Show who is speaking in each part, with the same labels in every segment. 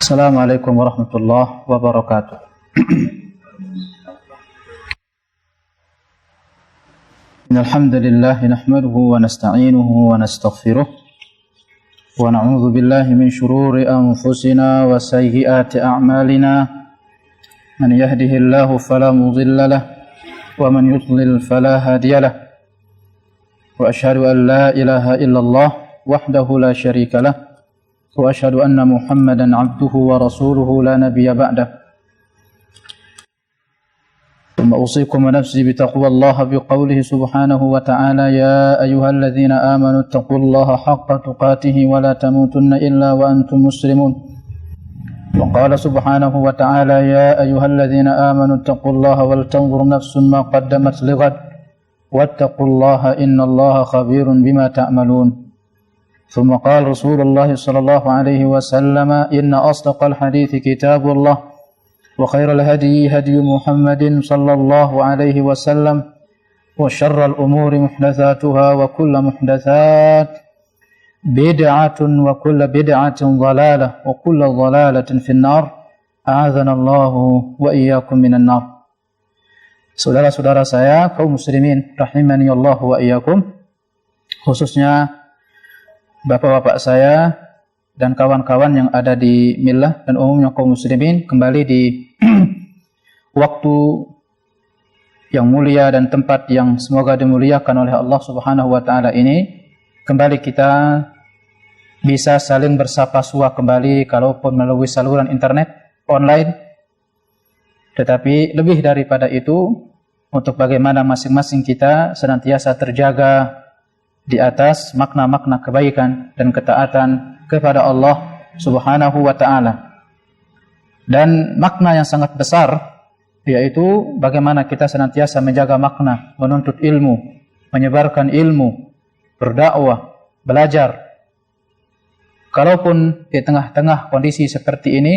Speaker 1: Assalamualaikum warahmatullahi wabarakatuh. Alhamdulillah nahmaduhu wa nasta'inuhu wa nastaghfiruh wa na'udzu billahi min shururi anfusina wa sayyiati a'malina. Man yahdihillahu fala mudilla lahu wa man yudlil fala hadiya lahu. Wa asyhadu an la ilaha illallah wahdahu la syarika lahu wa asyhadu anna Muhammadan abduhu wa rasuluhu la nabiyya ba'dah. ثم أوصيكم ونفسي بتقوى الله بقوله سبحانه وتعالى يا أيها الذين آمنوا اتقوا الله حق تقاته ولا تموتن إلا وأنتم مسلمون. وقال سبحانه وتعالى يا أيها الذين آمنوا اتقوا الله ولتنظر نفس ما قدمت لغد واتقوا الله إن الله خبير بما تعملون. ثم قال رسول الله صلى الله عليه وسلم إن أصدق الحديث كتاب الله وخير الهدي هدي محمد صلى الله عليه وسلم وشر الأمور محدثاتها وكل محدثات بدعة وكل بدعة ضلالة وكل ضلالة في النار أعاذنا الله وإياكم من النار. Saudara-saudara saya kaum muslimin rahimani Allah wa iyyakum, khususnya bapak-bapak saya dan kawan-kawan yang ada di millah dan umumnya kaum muslimin, kembali di waktu yang mulia dan tempat yang semoga dimuliakan oleh Allah Subhanahu wa taala ini, kembali kita bisa saling bersapa-sua kembali kalaupun melalui saluran internet online. Tetapi lebih daripada itu, untuk bagaimana masing-masing kita senantiasa terjaga di atas makna-makna kebaikan dan ketaatan kepada Allah Subhanahu wa taala. Dan makna yang sangat besar, yaitu bagaimana kita senantiasa menjaga makna, menuntut ilmu, menyebarkan ilmu, berdakwah, belajar. Kalaupun di tengah-tengah kondisi seperti ini,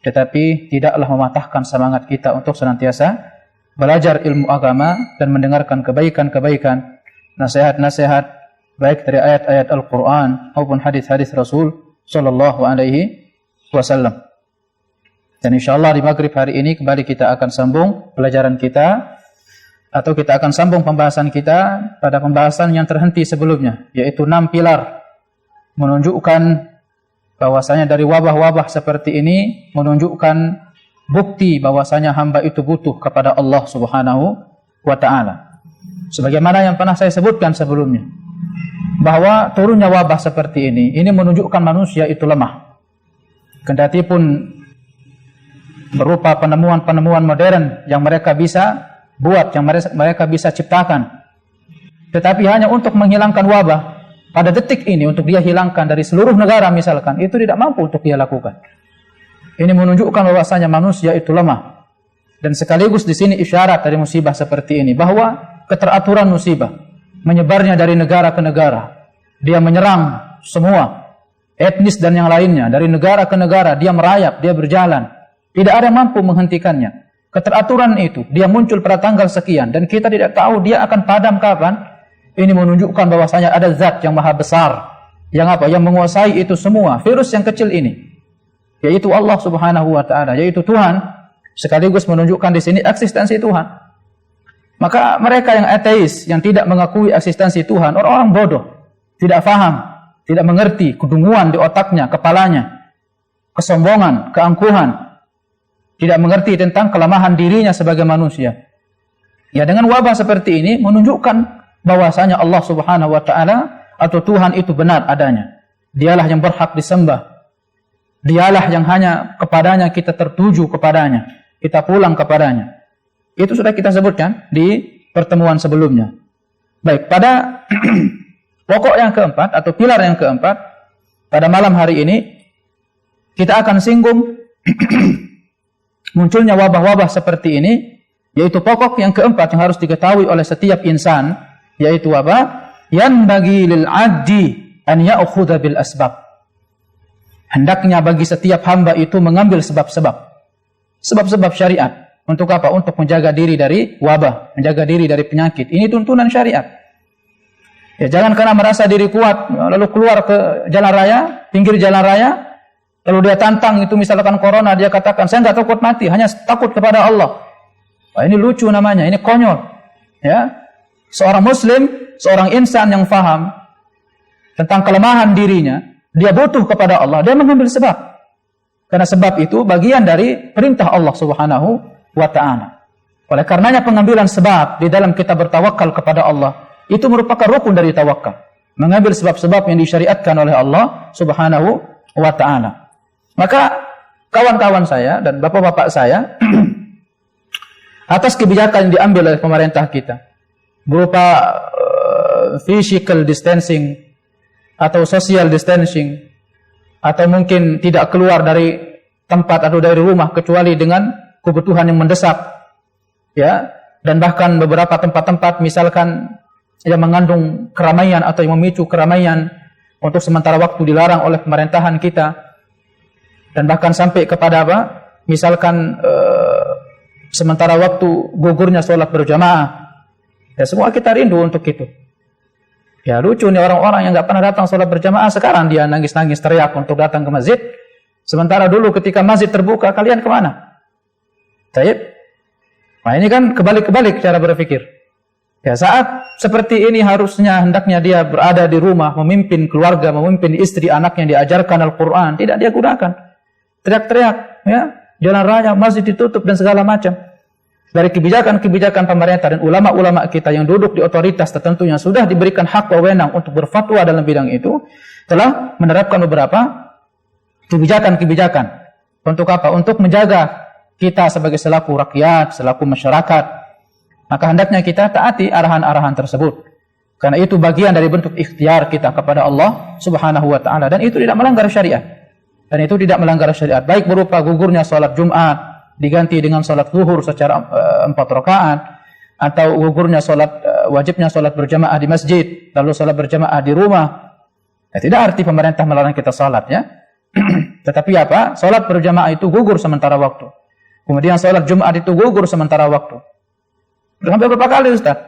Speaker 1: tetapi tidaklah mematahkan semangat kita untuk senantiasa belajar ilmu agama dan mendengarkan kebaikan-kebaikan, nasihat-nasihat baik dari ayat-ayat Al-Quran maupun hadis-hadis Rasul sallallahu alaihi wasallam. Dan insyaallah di maghrib hari ini kembali kita akan sambung pelajaran kita, atau kita akan sambung pembahasan kita pada pembahasan yang terhenti sebelumnya, yaitu 6 pilar, menunjukkan bahwasanya dari wabah-wabah seperti ini menunjukkan bukti bahwasanya hamba itu butuh kepada Allah Subhanahu wa taala. Sebagaimana yang pernah saya sebutkan sebelumnya, bahwa turunnya wabah seperti ini menunjukkan manusia itu lemah. Kendati pun berupa penemuan-penemuan modern yang mereka bisa buat, yang mereka bisa ciptakan, tetapi hanya untuk menghilangkan wabah pada detik ini, untuk dia hilangkan dari seluruh negara misalkan, itu tidak mampu untuk dia lakukan. Ini menunjukkan bahwasanya manusia itu lemah. Dan sekaligus di sini isyarat dari musibah seperti ini, bahwa keteraturan musibah menyebarnya dari negara ke negara. Dia menyerang semua etnis dan yang lainnya, dari negara ke negara dia merayap, dia berjalan. Tidak ada yang mampu menghentikannya. Keteraturan itu dia muncul pada tanggal sekian dan kita tidak tahu dia akan padam kapan. Ini menunjukkan bahwasanya ada zat yang maha besar yang menguasai itu semua, virus yang kecil ini, yaitu Allah Subhanahu wa taala, yaitu Tuhan. Sekaligus menunjukkan di sini eksistensi Tuhan. Maka mereka yang ateis, yang tidak mengakui eksistensi Tuhan, orang-orang bodoh, tidak faham, tidak mengerti, kedunguan di otaknya, kepalanya, kesombongan, keangkuhan, tidak mengerti tentang kelemahan dirinya sebagai manusia. Ya, dengan wabah seperti ini menunjukkan bahwasanya Allah Subhanahu wa taala atau Tuhan itu benar adanya. Dialah yang berhak disembah. Dialah yang hanya kepadanya kita tertuju kepadanya, kita pulang kepadanya. Itu sudah kita sebutkan di pertemuan sebelumnya. Baik, pada pokok yang keempat atau pilar yang keempat, pada malam hari ini kita akan singgung munculnya wabah-wabah seperti ini, yaitu pokok yang keempat yang harus diketahui oleh setiap insan, yaitu apa? Yanbaghi lil 'abdi an ya'khudha bil asbab. Hendaknya bagi setiap hamba itu mengambil sebab-sebab syariat. Untuk apa? Untuk menjaga diri dari wabah, menjaga diri dari penyakit. Ini tuntunan syariat. Ya, jangan karena merasa diri kuat lalu keluar ke jalan raya, pinggir jalan raya, Lalu dia tantang itu misalkan corona, dia katakan, saya nggak takut mati, hanya takut kepada Allah. Wah, ini lucu namanya, ini konyol. Ya, seorang Muslim, seorang insan yang faham tentang kelemahan dirinya, dia butuh kepada Allah, dia mengambil sebab. Karena sebab itu bagian dari perintah Allah Subhanahu wa Ta'ala. Oleh karenanya pengambilan sebab di dalam kita bertawakal kepada Allah itu merupakan rukun dari tawakal. Mengambil sebab-sebab yang disyariatkan oleh Allah Subhanahu wa Ta'ala. Maka kawan-kawan saya dan bapak-bapak saya atas kebijakan yang diambil oleh pemerintah kita berupa physical distancing atau social distancing, atau mungkin tidak keluar dari tempat atau dari rumah kecuali dengan kebutuhan yang mendesak, ya, dan bahkan beberapa tempat-tempat misalkan yang mengandung keramaian atau yang memicu keramaian untuk sementara waktu dilarang oleh pemerintahan kita, dan bahkan sampai kepada apa? Misalkan sementara waktu gugurnya sholat berjamaah. Ya, semua kita rindu untuk itu. Ya, lucu nih orang-orang yang nggak pernah datang sholat berjamaah, sekarang dia nangis-nangis teriak untuk datang ke masjid. Sementara dulu ketika masjid terbuka, kalian kemana? Taib. Nah, ini kan kebalik-kebalik cara berpikir. Ya, saat seperti ini harusnya hendaknya dia berada di rumah, memimpin keluarga, memimpin istri, anaknya, diajarkan Al-Quran. Tidak dia gunakan. Teriak-teriak, ya, jalan raya, masjid ditutup dan segala macam. Dari kebijakan-kebijakan pemerintah dan ulama-ulama kita yang duduk di otoritas tertentu yang sudah diberikan hak wewenang untuk berfatwa dalam bidang itu, telah menerapkan beberapa kebijakan-kebijakan. Untuk apa? Untuk menjaga kita sebagai selaku rakyat, selaku masyarakat. Maka hendaknya kita taati arahan-arahan tersebut. Karena itu bagian dari bentuk ikhtiar kita kepada Allah Subhanahu wa Ta'ala, dan itu tidak melanggar syariat. Dan itu tidak melanggar syariat, baik berupa gugurnya salat Jumat diganti dengan salat zuhur secara 4 rakaat, atau gugurnya salat wajibnya salat berjamaah di masjid, lalu salat berjamaah di rumah. Ya, tidak arti pemerintah melarang kita salat, ya. Tetapi apa? Salat berjamaah itu gugur sementara waktu. Kemudian salat Jumat itu gugur sementara waktu. Sampai berapa kali, Ustaz?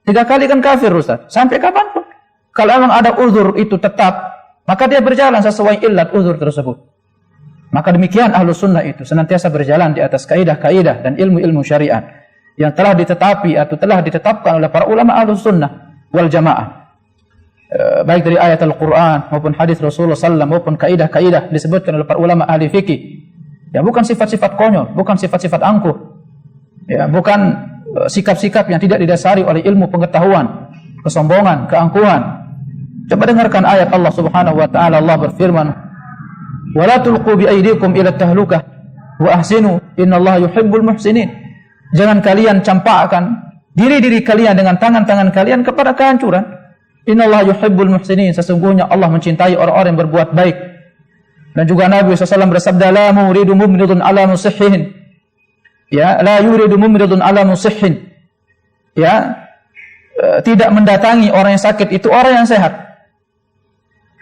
Speaker 1: 3 kali kan kafir, Ustaz. Sampai kapanpun. Kalau memang ada uzur itu tetap, maka dia berjalan sesuai illat uzur tersebut. Maka demikian Ahlus Sunnah itu senantiasa berjalan di atas kaidah-kaidah dan ilmu-ilmu syariat yang telah ditetapi atau telah ditetapkan oleh para ulama Ahlus Sunnah wal Jamaah. Baik dari ayat Al-Quran maupun hadis Rasulullah SAW maupun kaidah-kaidah disebutkan oleh para ulama ahli fikih. Ya, bukan sifat-sifat konyol, bukan sifat-sifat angkuh. Ya, bukan sikap-sikap yang tidak didasari oleh ilmu pengetahuan, kesombongan, keangkuhan. Coba dengarkan ayat Allah Subhanahu wa Ta'ala. Allah berfirman, "Wala tulqu bi aydikum ila tahlukah wa ahsinu innallaha yuhibbul muhsinin." Jangan kalian campakkan diri-diri kalian dengan tangan-tangan kalian kepada kehancuran. Innallaha yuhibbul muhsinin. Sesungguhnya Allah mencintai orang-orang yang berbuat baik. Dan juga Nabi SAW bersabda, "La muridu mumridun ala musihhin." Ya, la yuridu mumridun ala musihhin. Ya, tidak mendatangi orang yang sakit itu orang yang sehat.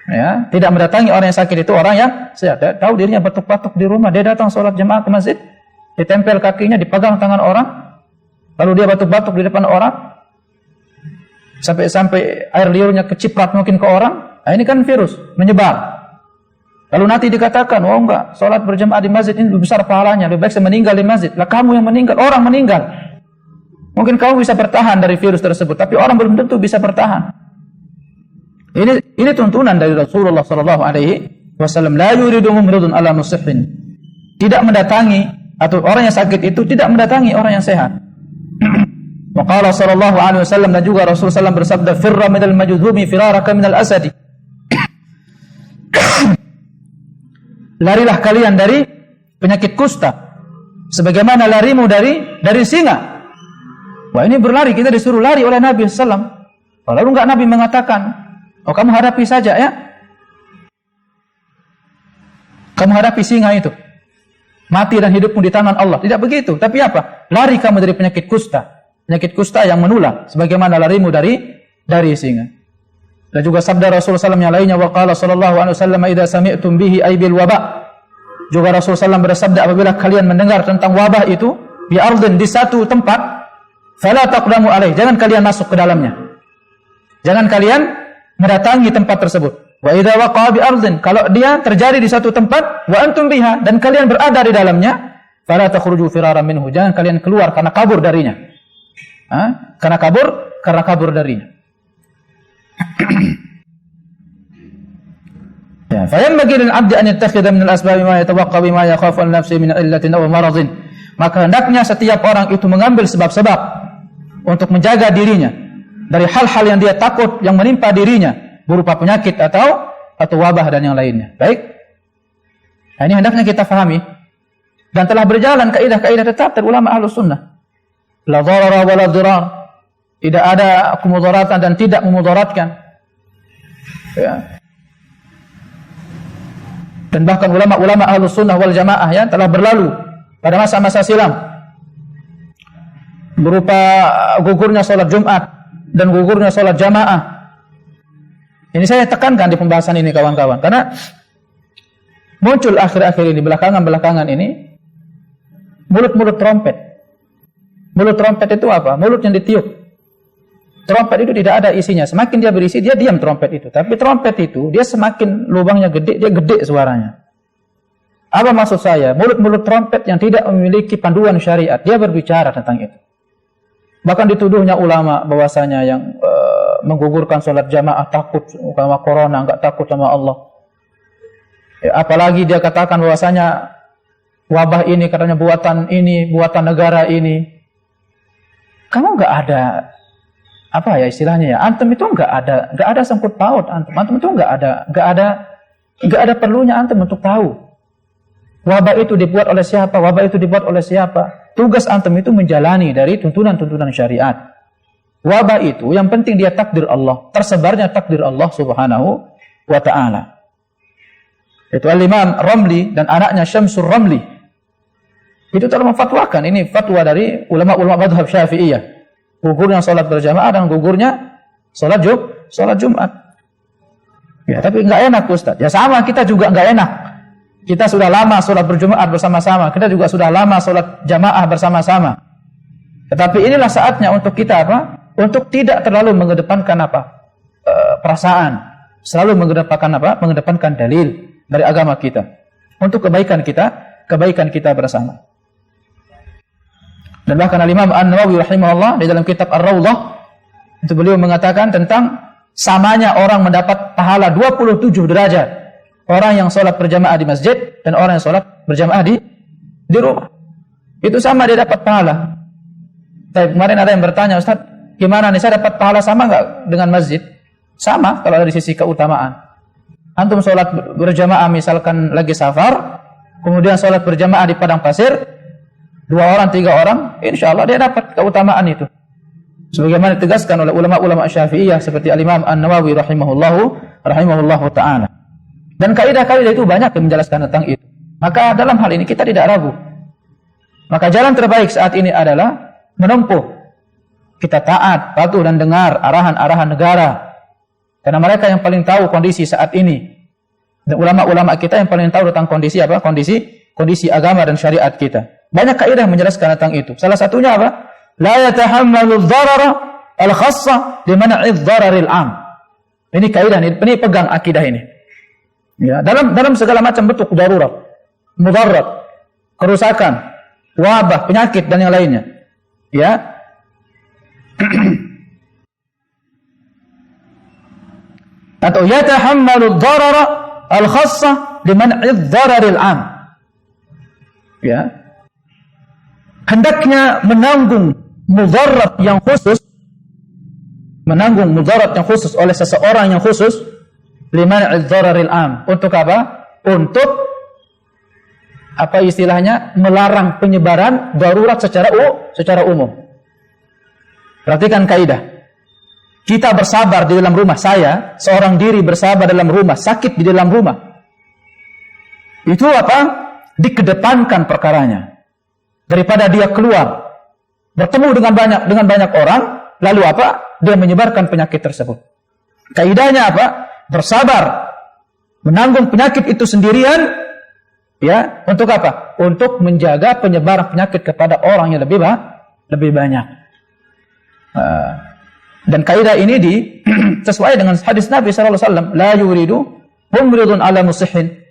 Speaker 1: Ya, tidak mendatangi orang yang sakit itu orang yang sehat. Dia tahu dirinya batuk-batuk di rumah, dia datang sholat jemaah ke masjid, ditempel kakinya, dipegang tangan orang, lalu dia batuk-batuk di depan orang, sampai air liurnya keciprat mungkin ke orang. Nah, ini kan virus menyebar. Lalu nanti dikatakan, oh enggak, sholat berjemaah di masjid ini lebih besar pahalanya, lebih baik saya meninggal di masjid. Lah kamu yang meninggal, orang meninggal. Mungkin kamu bisa bertahan dari virus tersebut, tapi orang belum tentu bisa bertahan. Ini tuntunan dari Rasulullah SAW. La yuridu mumridun ala musihhin. Tidak mendatangi, atau orang yang sakit itu tidak mendatangi orang yang sehat. Wa qala sallallahu alaihi wasallam, dan juga Rasulullah SAW bersabda, "Firra minal majzumi firaraka minal asadi." Larilah kalian dari penyakit kusta sebagaimana larimu dari singa. Wah, ini berlari, kita disuruh lari oleh Nabi SAW. Lalu enggak Nabi mengatakan, oh kamu hadapi saja ya, kamu hadapi singa itu, mati dan hidupmu di tangan Allah. Tidak begitu, tapi apa? Lari kamu dari penyakit kusta yang menular sebagaimana larimu dari singa. Dan juga sabda Rasulullah SAW yang lainnya, wa qala sallallahu alaihi wasallam, idza sami'tum bihi ay bil waba. Juga Rasulullah SAW bersabda, apabila kalian mendengar tentang wabah itu bi ardin, di satu tempat, fala taqdamu alaih, jangan kalian masuk ke dalamnya. Jangan kalian mendatangi tempat tersebut. Wa idza waqa'a bi ardin, kalau dia terjadi di satu tempat, wa antum biha, dan kalian berada di dalamnya, fala takhruju firaran minhu, jangan kalian keluar karena kabur darinya. Karena kabur darinya. Ya, fa yanbaghi lil 'abdi an yattakhidha min al-asbab ma yatawaqqa bima yakhafu an nafsi min illatin aw maradin. Maka hendaknya setiap orang itu mengambil sebab-sebab untuk menjaga dirinya dari hal-hal yang dia takut yang menimpa dirinya berupa penyakit atau wabah dan yang lainnya. Baik. Nah, ini hendaknya kita fahami dan telah berjalan kaidah-kaidah tetap dari ulama Ahlus Sunnah. La dharara wa la dirar. Tidak ada kemudaratan dan tidak memudaratkan. Ya. Dan bahkan ulama-ulama Ahlus Sunnah wal Jamaah ya telah berlalu pada masa-masa silam berupa gugurnya salat Jumat dan gugurnya salat jamaah. Ini saya tekankan di pembahasan ini kawan-kawan, karena muncul akhir-akhir ini, belakangan ini, mulut-mulut trompet. Mulut trompet itu apa? Mulut yang ditiup. Trompet itu tidak ada isinya. Semakin dia berisi, dia diam trompet itu. Tapi trompet itu, dia semakin lubangnya gede, dia gede suaranya. Apa maksud saya? Mulut-mulut trompet yang tidak memiliki panduan syariat, dia berbicara tentang itu. Bahkan dituduhnya ulama bahwasanya yang menggugurkan sholat jamaah takut sama corona, enggak takut sama Allah. Ya, apalagi dia katakan bahwasanya wabah ini katanya buatan negara ini. Kamu enggak ada apa ya istilahnya ya? Antum itu enggak ada sangkut paut antum itu enggak ada perlunya antum untuk tahu. Wabah itu dibuat oleh siapa? Wabah itu dibuat oleh siapa? Tugas antum itu menjalani dari tuntunan-tuntunan syariat. Wabah itu yang penting dia takdir Allah, tersebarnya takdir Allah Subhanahu wa taala. Itu Al-Imam Ramli dan anaknya Syamsur Ramli. Itu telah memfatwakan, ini fatwa dari ulama-ulama mazhab Syafi'iyah. Gugurnya salat berjamaah dan gugurnya salat Jumat. Ya, tapi enggak enak Ustaz. Ya sama, kita juga enggak enak. Kita sudah lama salat berjamaah bersama-sama, kita juga sudah lama salat jamaah bersama-sama. Tetapi inilah saatnya untuk kita apa? Untuk tidak terlalu mengedepankan perasaan, selalu mengedepankan dalil dari agama kita untuk kebaikan kita bersama. Dan bahkan Al-Imam An-Nawawi rahimahullah di dalam kitab Ar-Rawdah itu beliau mengatakan tentang samanya orang mendapat pahala 27 derajat, orang yang sholat berjamaah di masjid dan orang yang sholat berjamaah di rumah. Itu sama, dia dapat pahala. Tapi kemarin ada yang bertanya, Ustaz, gimana nih, saya dapat pahala sama enggak dengan masjid? Sama kalau dari sisi keutamaan. Antum sholat berjamaah misalkan lagi safar, kemudian sholat berjamaah di padang pasir, 2 orang, 3 orang, insya Allah dia dapat keutamaan itu. Sebagaimana ditegaskan oleh ulama-ulama Syafi'iyah seperti Al-Imam An-Nawawi rahimahullahu ta'ala. Dan kaidah-kaidah itu banyak yang menjelaskan tentang itu. Maka dalam hal ini kita tidak ragu. Maka jalan terbaik saat ini adalah menempuh. Kita taat, patuh dan dengar arahan-arahan negara. Karena mereka yang paling tahu kondisi saat ini. Dan ulama-ulama kita yang paling tahu tentang kondisi apa? Kondisi agama dan syariat kita. Banyak kaidah menjelaskan tentang itu. Salah satunya apa? La yatahammalu dharara al-khassa li man'i dhararil 'am. Ini kaidah ini pegang akidah ini. Ya, dalam segala macam bentuk darurat, mudarat, kerusakan, wabah, penyakit dan yang lainnya. Ya. Atau yatahammalu dharara al-khassa li man'i dhararil 'am. Ya. Hendaknya menanggung mudarat yang khusus oleh seseorang yang khusus liman'i dhararil 'am. Untuk apa? Untuk apa istilahnya? Melarang penyebaran darurat secara umum. Perhatikan kaidah. Kita bersabar di dalam rumah, saya seorang diri bersabar dalam rumah, sakit di dalam rumah. Itu apa? Dikedepankan perkaranya. Daripada dia keluar bertemu dengan banyak orang, lalu apa? Dia menyebarkan penyakit tersebut. Kaidahnya apa? Bersabar, menanggung penyakit itu sendirian, ya, untuk apa? Untuk menjaga penyebaran penyakit kepada orang yang lebih banyak. Dan kaidah ini sesuai dengan hadis Nabi sallallahu alaihi wasallam, la yuridu Mumridun ala musihin.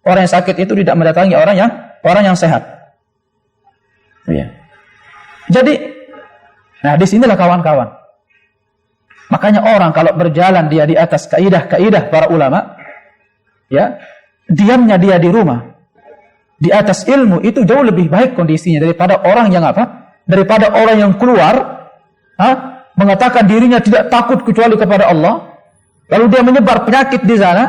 Speaker 1: Orang yang sakit itu tidak mendatangi orang yang sehat. Ya. Jadi, nah disinilah kawan-kawan. Makanya orang kalau berjalan dia di atas kaidah-kaidah para ulama, ya, diamnya dia di rumah, di atas ilmu itu jauh lebih baik kondisinya daripada orang yang apa? Daripada orang yang keluar, mengatakan dirinya tidak takut kecuali kepada Allah, lalu dia menyebar penyakit di sana,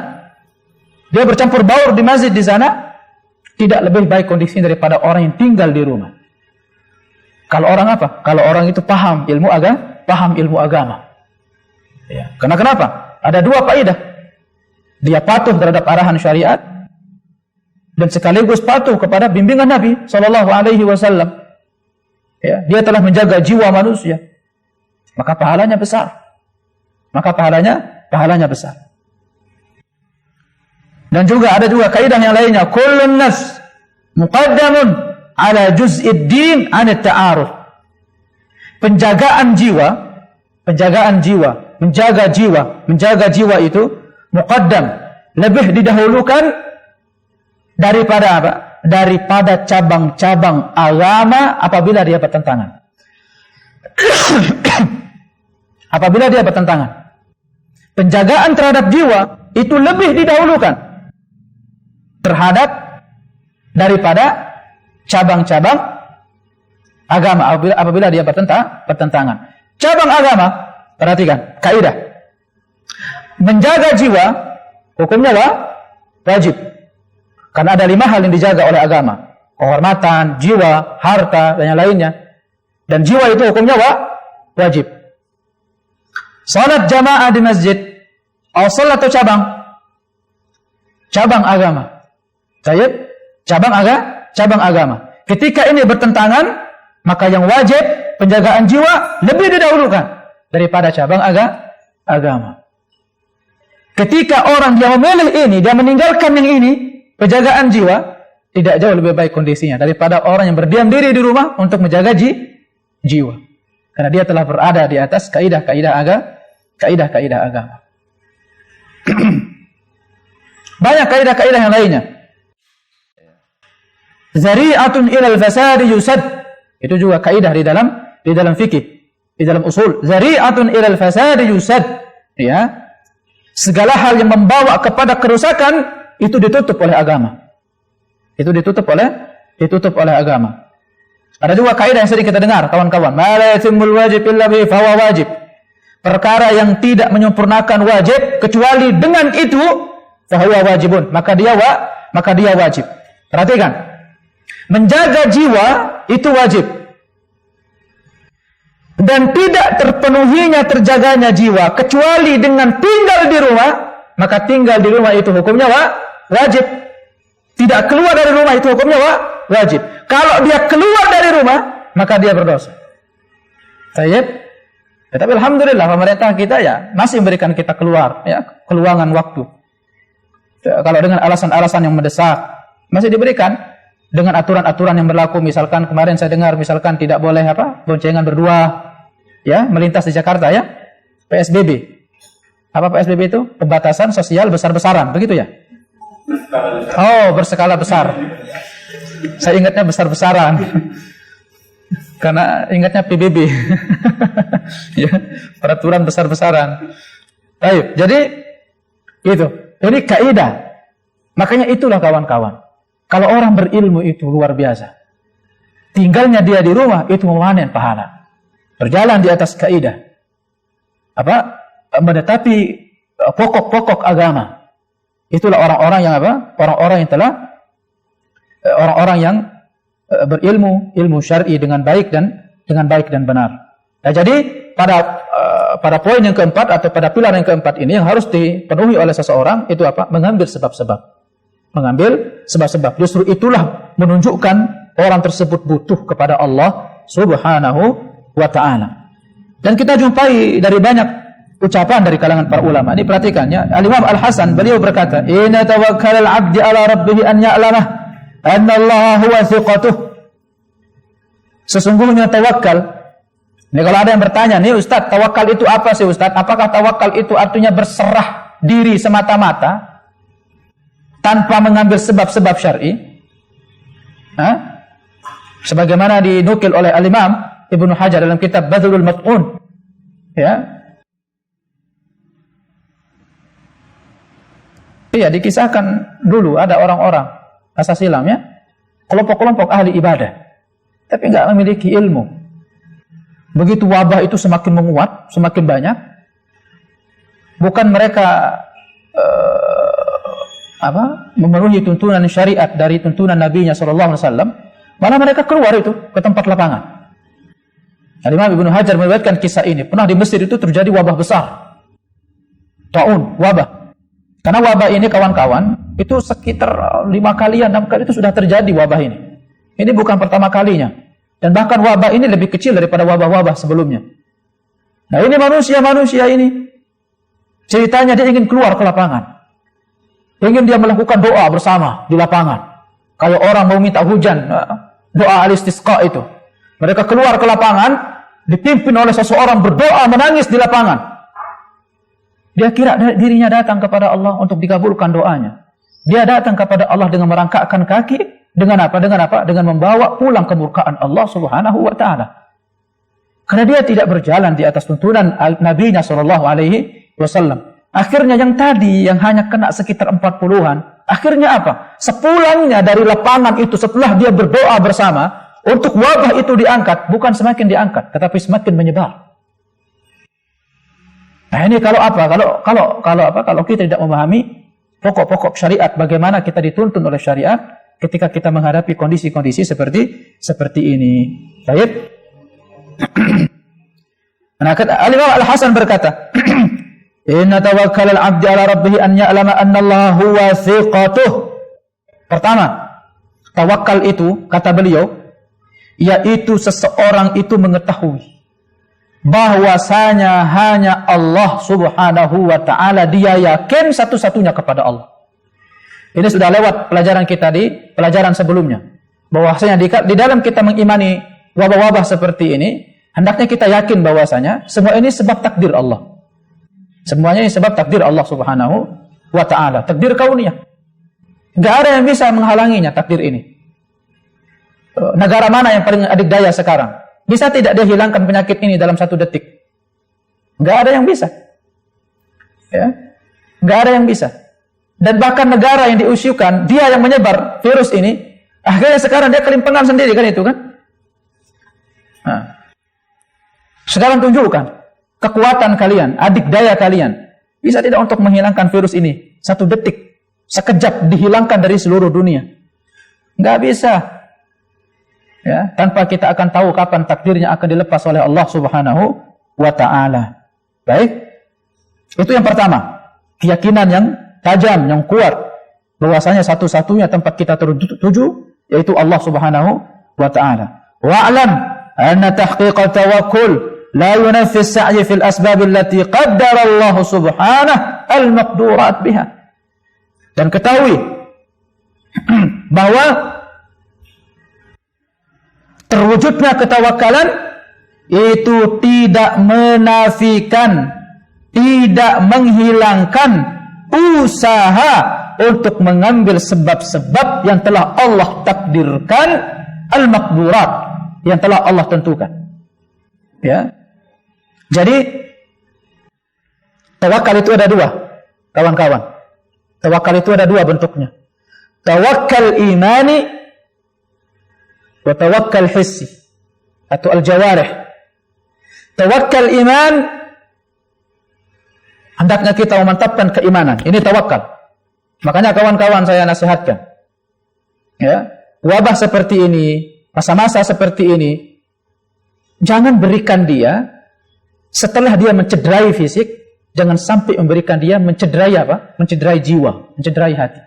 Speaker 1: dia bercampur baur di masjid di sana, tidak lebih baik kondisinya daripada orang yang tinggal di rumah. Kalau orang apa? Kalau orang itu paham ilmu agama. Ya. Karena kenapa? Ada dua faedah. Dia patuh terhadap arahan syariat dan sekaligus patuh kepada bimbingan Nabi sallallahu alaihi wasallam. Ya, dia telah menjaga jiwa manusia. Maka pahalanya besar. Pahalanya besar. Dan juga ada kaidah yang lainnya, kullun nas muqaddamun ala juz'id din 'an at-ta'aruf. Penjagaan jiwa itu muqaddam, lebih didahulukan daripada apa? Daripada cabang-cabang agama apabila dia bertentangan. Apabila dia bertentangan. Penjagaan terhadap jiwa itu lebih didahulukan terhadap daripada cabang-cabang agama apabila dia bertentangan. Cabang agama, perhatikan, kaidah. Menjaga jiwa hukumnya wajib. Karena ada 5 hal yang dijaga oleh agama. Kehormatan, jiwa, harta, dan yang lainnya. Dan jiwa itu hukumnya wajib. Salat jamaah di masjid, salat atau cabang agama. Cabang agama. Ketika ini bertentangan, maka yang wajib penjagaan jiwa lebih didahulukan daripada cabang agama. Ketika orang dia memilih ini, dia meninggalkan yang ini, penjagaan jiwa tidak jauh lebih baik kondisinya daripada orang yang berdiam diri di rumah untuk menjaga jiwa. Karena dia telah berada di atas kaidah-kaidah agama. Banyak kaidah-kaidah yang lainnya. Zari'atun ilal fasadi yusad. Itu juga kaidah di dalam fikih, di dalam usul. Zari'atun ilal fasadi yusad. Ya. Segala hal yang membawa kepada kerusakan itu ditutup oleh agama. Itu ditutup oleh agama. Ada juga kaidah yang sering kita dengar, kawan-kawan. Ma la yatimul wajib illa bihi fahuwa wajib. Perkara yang tidak menyempurnakan wajib kecuali dengan itu fahuwa wajibun. Maka dia wajib. Perhatikan. Menjaga jiwa itu wajib. Dan tidak terpenuhinya terjaganya jiwa kecuali dengan tinggal di rumah, maka tinggal di rumah itu hukumnya wajib. Tidak keluar dari rumah itu hukumnya wajib. Kalau dia keluar dari rumah, maka dia berdosa. Baik. Tapi alhamdulillah pemerintah kita ya masih memberikan kita keluar, ya, keluangan waktu. Kalau dengan alasan-alasan yang mendesak masih diberikan dengan aturan-aturan yang berlaku. Misalkan kemarin saya dengar misalkan tidak boleh boncengan berdua, ya, melintas di Jakarta, ya. PSBB. Apa PSBB itu? Pembatasan sosial besar-besaran, begitu ya? Oh, berskala besar. Saya ingatnya besar-besaran. Karena ingatnya PBB. Ya, peraturan besar-besaran. Baik, jadi itu. Ini kaidah. Makanya itulah kawan-kawan. Kalau orang berilmu itu luar biasa. Tinggalnya dia di rumah itu memanen pahala. Berjalan di atas kaidah. Menetapi pokok-pokok agama. Itulah orang-orang yang orang-orang yang berilmu, ilmu syar'i dengan baik dan benar. Nah, jadi pada poin yang keempat atau pada pilar yang keempat ini yang harus dipenuhi oleh seseorang itu mengambil sebab-sebab. Mengambil sebab-sebab. Justru itulah menunjukkan orang tersebut butuh kepada Allah Subhanahu wa ta'ala. Dan kita jumpai dari banyak ucapan dari kalangan para ulama. Ini perhatikan, ya. Al-Imam Al-Hasan beliau berkata, "Inna tawakkalal 'abdi 'ala rabbih an ya'lamah anna Allah huwa thiqatuh." Sesungguhnya tawakal. Ini kalau ada yang bertanya, nih Ustaz, tawakal itu apa sih Ustaz? Apakah tawakal itu artinya berserah diri semata-mata? tanpa mengambil sebab-sebab syar'i, sebagaimana dinukil oleh Al-Imam Ibnu Hajar dalam kitab Badlul Mat'un, ya. Iya, dikisahkan dulu ada orang-orang masa silam, ya, kelompok-kelompok ahli ibadah, tapi enggak memiliki ilmu. Begitu wabah itu semakin menguat, semakin banyak, bukan mereka memenuhi tuntunan syariat dari tuntunan Nabi-Nya sallallahu alaihi wasallam, malah mereka keluar itu ke tempat lapangan. Imam Ibnu Hajar meriwayatkan kisah ini. Pernah di Mesir itu terjadi wabah besar, taun, wabah. Karena wabah ini kawan-kawan, itu sekitar 5 kali, 6 kali itu sudah terjadi wabah ini. Ini bukan pertama kalinya. Dan bahkan wabah ini lebih kecil daripada wabah-wabah sebelumnya. Nah, ini manusia ini, ceritanya dia ingin keluar ke lapangan. Ingin dia melakukan doa bersama di lapangan. Kayak orang mau minta hujan, doa al-istisqa itu. Mereka keluar ke lapangan, dipimpin oleh seseorang berdoa menangis di lapangan. Dia kira dirinya datang kepada Allah untuk dikabulkan doanya. Dia datang kepada Allah dengan merangkakkan kaki. Dengan apa? Dengan membawa pulang kemurkaan Allah Subhanahu wa ta'ala. Karena dia tidak berjalan di atas tuntunan Nabi-Nya sallallahu alaihi wasallam. Akhirnya yang tadi, yang hanya kena sekitar 40-an, akhirnya apa? Sepulangnya dari lapangan itu, setelah dia berdoa bersama, untuk wabah itu diangkat, bukan semakin diangkat, tetapi semakin menyebar. Nah, ini kalau kita tidak memahami pokok-pokok syariat, bagaimana kita dituntun oleh syariat ketika kita menghadapi kondisi-kondisi seperti ini. Baik. Nah, Al-Imam Al-Hasan berkata, "Inna tawakkal al-'abdi 'ala rabbih an ya'lama anna Allah huwa thiqatuh." Pertama, tawakal itu, kata beliau, yaitu seseorang itu mengetahui bahwasanya hanya Allah Subhanahu wa ta'ala, dia yakin satu-satunya kepada Allah. Ini sudah lewat pelajaran kita di pelajaran sebelumnya, bahwasanya di dalam kita mengimani wabah-wabah seperti ini, hendaknya kita yakin bahwasanya semua ini sebab takdir Allah. Semuanya ini sebab takdir Allah Subhanahu wa ta'ala, takdir kauniyah. Enggak ada yang bisa menghalanginya takdir ini. Negara mana yang paling adikdaya sekarang? Bisa tidak dia hilangkan penyakit ini dalam 1 detik? Enggak ada yang bisa. Ya. Enggak ada yang bisa. Dan bahkan negara yang diusyukan, dia yang menyebar virus ini, akhirnya sekarang dia kelimpangan sendiri, kan itu kan? Nah. Sekarang tunjukkan kekuatan kalian, adikdaya kalian. Bisa tidak untuk menghilangkan virus ini 1 detik, sekejap dihilangkan dari seluruh dunia? Enggak bisa. Ya, tanpa kita akan tahu kapan takdirnya akan dilepas oleh Allah Subhanahu wa ta'ala. Baik. Itu yang pertama. Keyakinan yang tajam, yang kuat, bahwasanya satu-satunya tempat kita tertuju yaitu Allah Subhanahu wa ta'ala. Wa'lam anna tahqiqa tawakkul la yunafi as-sa'y fil asbab allati qaddara Allah Subhanahu al-maqdurat biha. Dan ketahui bahwa terwujudnya ketawakalan itu tidak menafikan, tidak menghilangkan usaha untuk mengambil sebab-sebab yang telah Allah takdirkan, al-maqdurat, yang telah Allah tentukan. Ya. Jadi tawakal itu ada 2, kawan-kawan. Tawakal itu ada 2 bentuknya. Tawakal imani wa tawakkal hissi atau al-jawarih. Tawakkal iman, hendaknya kita memantapkan keimanan. Ini tawakal. Makanya kawan-kawan saya nasihatkan, ya, wabah seperti ini, masa-masa seperti ini, jangan berikan dia setelah dia mencederai fisik, jangan sampai memberikan dia mencederai apa? Mencederai jiwa, mencederai hati.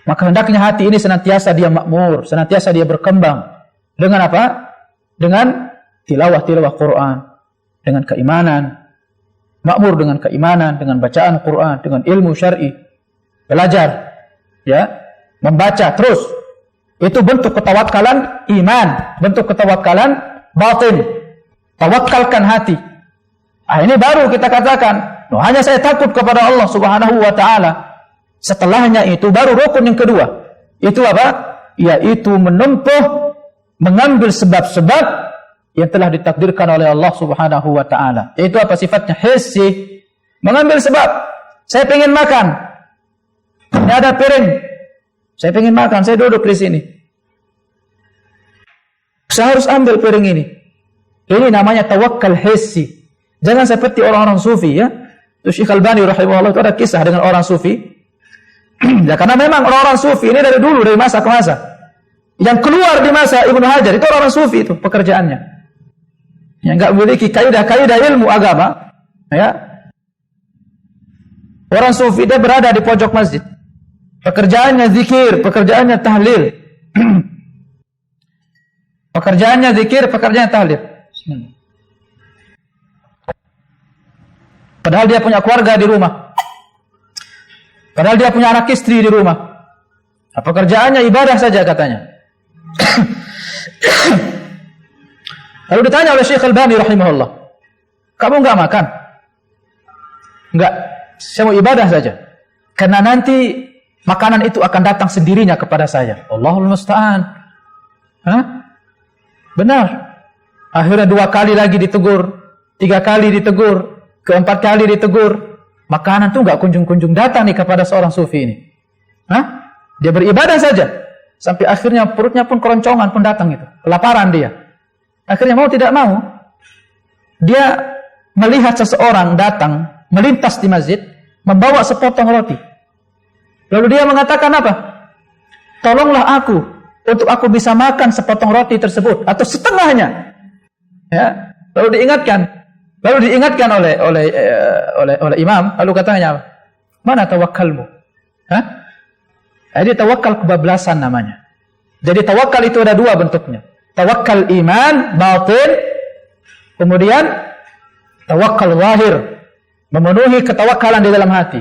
Speaker 1: Maka hendaknya hati ini senantiasa dia makmur, senantiasa dia berkembang. Dengan apa? Dengan tilawah Quran, dengan keimanan. Makmur dengan keimanan, dengan bacaan Quran, dengan ilmu syar'i. Belajar, ya, membaca terus. Itu bentuk ketawakalan iman, bentuk ketawakalan batin. Tawakalkan hati. Ini baru kita katakan, hanya saya takut kepada Allah Subhanahu wa ta'ala. Setelahnya itu baru rukun yang kedua. Itu apa? Yaitu mengambil sebab-sebab yang telah ditakdirkan oleh Allah Subhanahu wa taala. Itu apa sifatnya? Hissi. Mengambil sebab. Saya ingin makan. Ini ada piring. Saya ingin makan, saya duduk di sini. Saya harus ambil piring ini. Ini namanya tawakkal hissi. Jangan seperti orang-orang sufi ya. Syekh Al-Albani rahimahullah itu ada kisah dengan orang sufi. Ya karena memang orang-orang sufi ini dari dulu, dari masa ke masa. Yang keluar di masa Ibnu Hajar itu orang sufi itu pekerjaannya. Yang enggak memiliki kaidah-kaidah ilmu agama, ya. Orang sufi dia berada di pojok masjid. Pekerjaannya zikir, pekerjaannya tahlil. Pekerjaannya zikir, pekerjaannya tahlil. Padahal dia punya keluarga di rumah. Padahal dia punya anak istri di rumah. Nah, pekerjaannya ibadah saja katanya. Lalu ditanya oleh Syekh Al-Albani rahimahullah, kamu enggak makan? Enggak, saya mau ibadah saja. Karena nanti makanan itu akan datang sendirinya kepada saya. Allahul musta'an. Hah? Benar. Akhirnya 2 kali lagi ditegur, 3 kali ditegur, keempat kali ditegur. Makanan itu enggak kunjung-kunjung datang nih kepada seorang sufi ini. Hah? Dia beribadah saja. Sampai akhirnya perutnya pun keroncongan pun datang itu. Kelaparan dia. Akhirnya mau tidak mau, dia melihat seseorang datang, melintas di masjid, membawa sepotong roti. Lalu dia mengatakan apa? Tolonglah aku, untuk aku bisa makan sepotong roti tersebut, atau setengahnya. Ya. Lalu diingatkan oleh imam, lalu katanya, mana tawakkalmu? Hah? Jadi tawakal kebablasan namanya. Jadi tawakal itu ada 2 bentuknya. Tawakal iman, batin. Kemudian tawakal zahir. Memenuhi ketawakalan di dalam hati.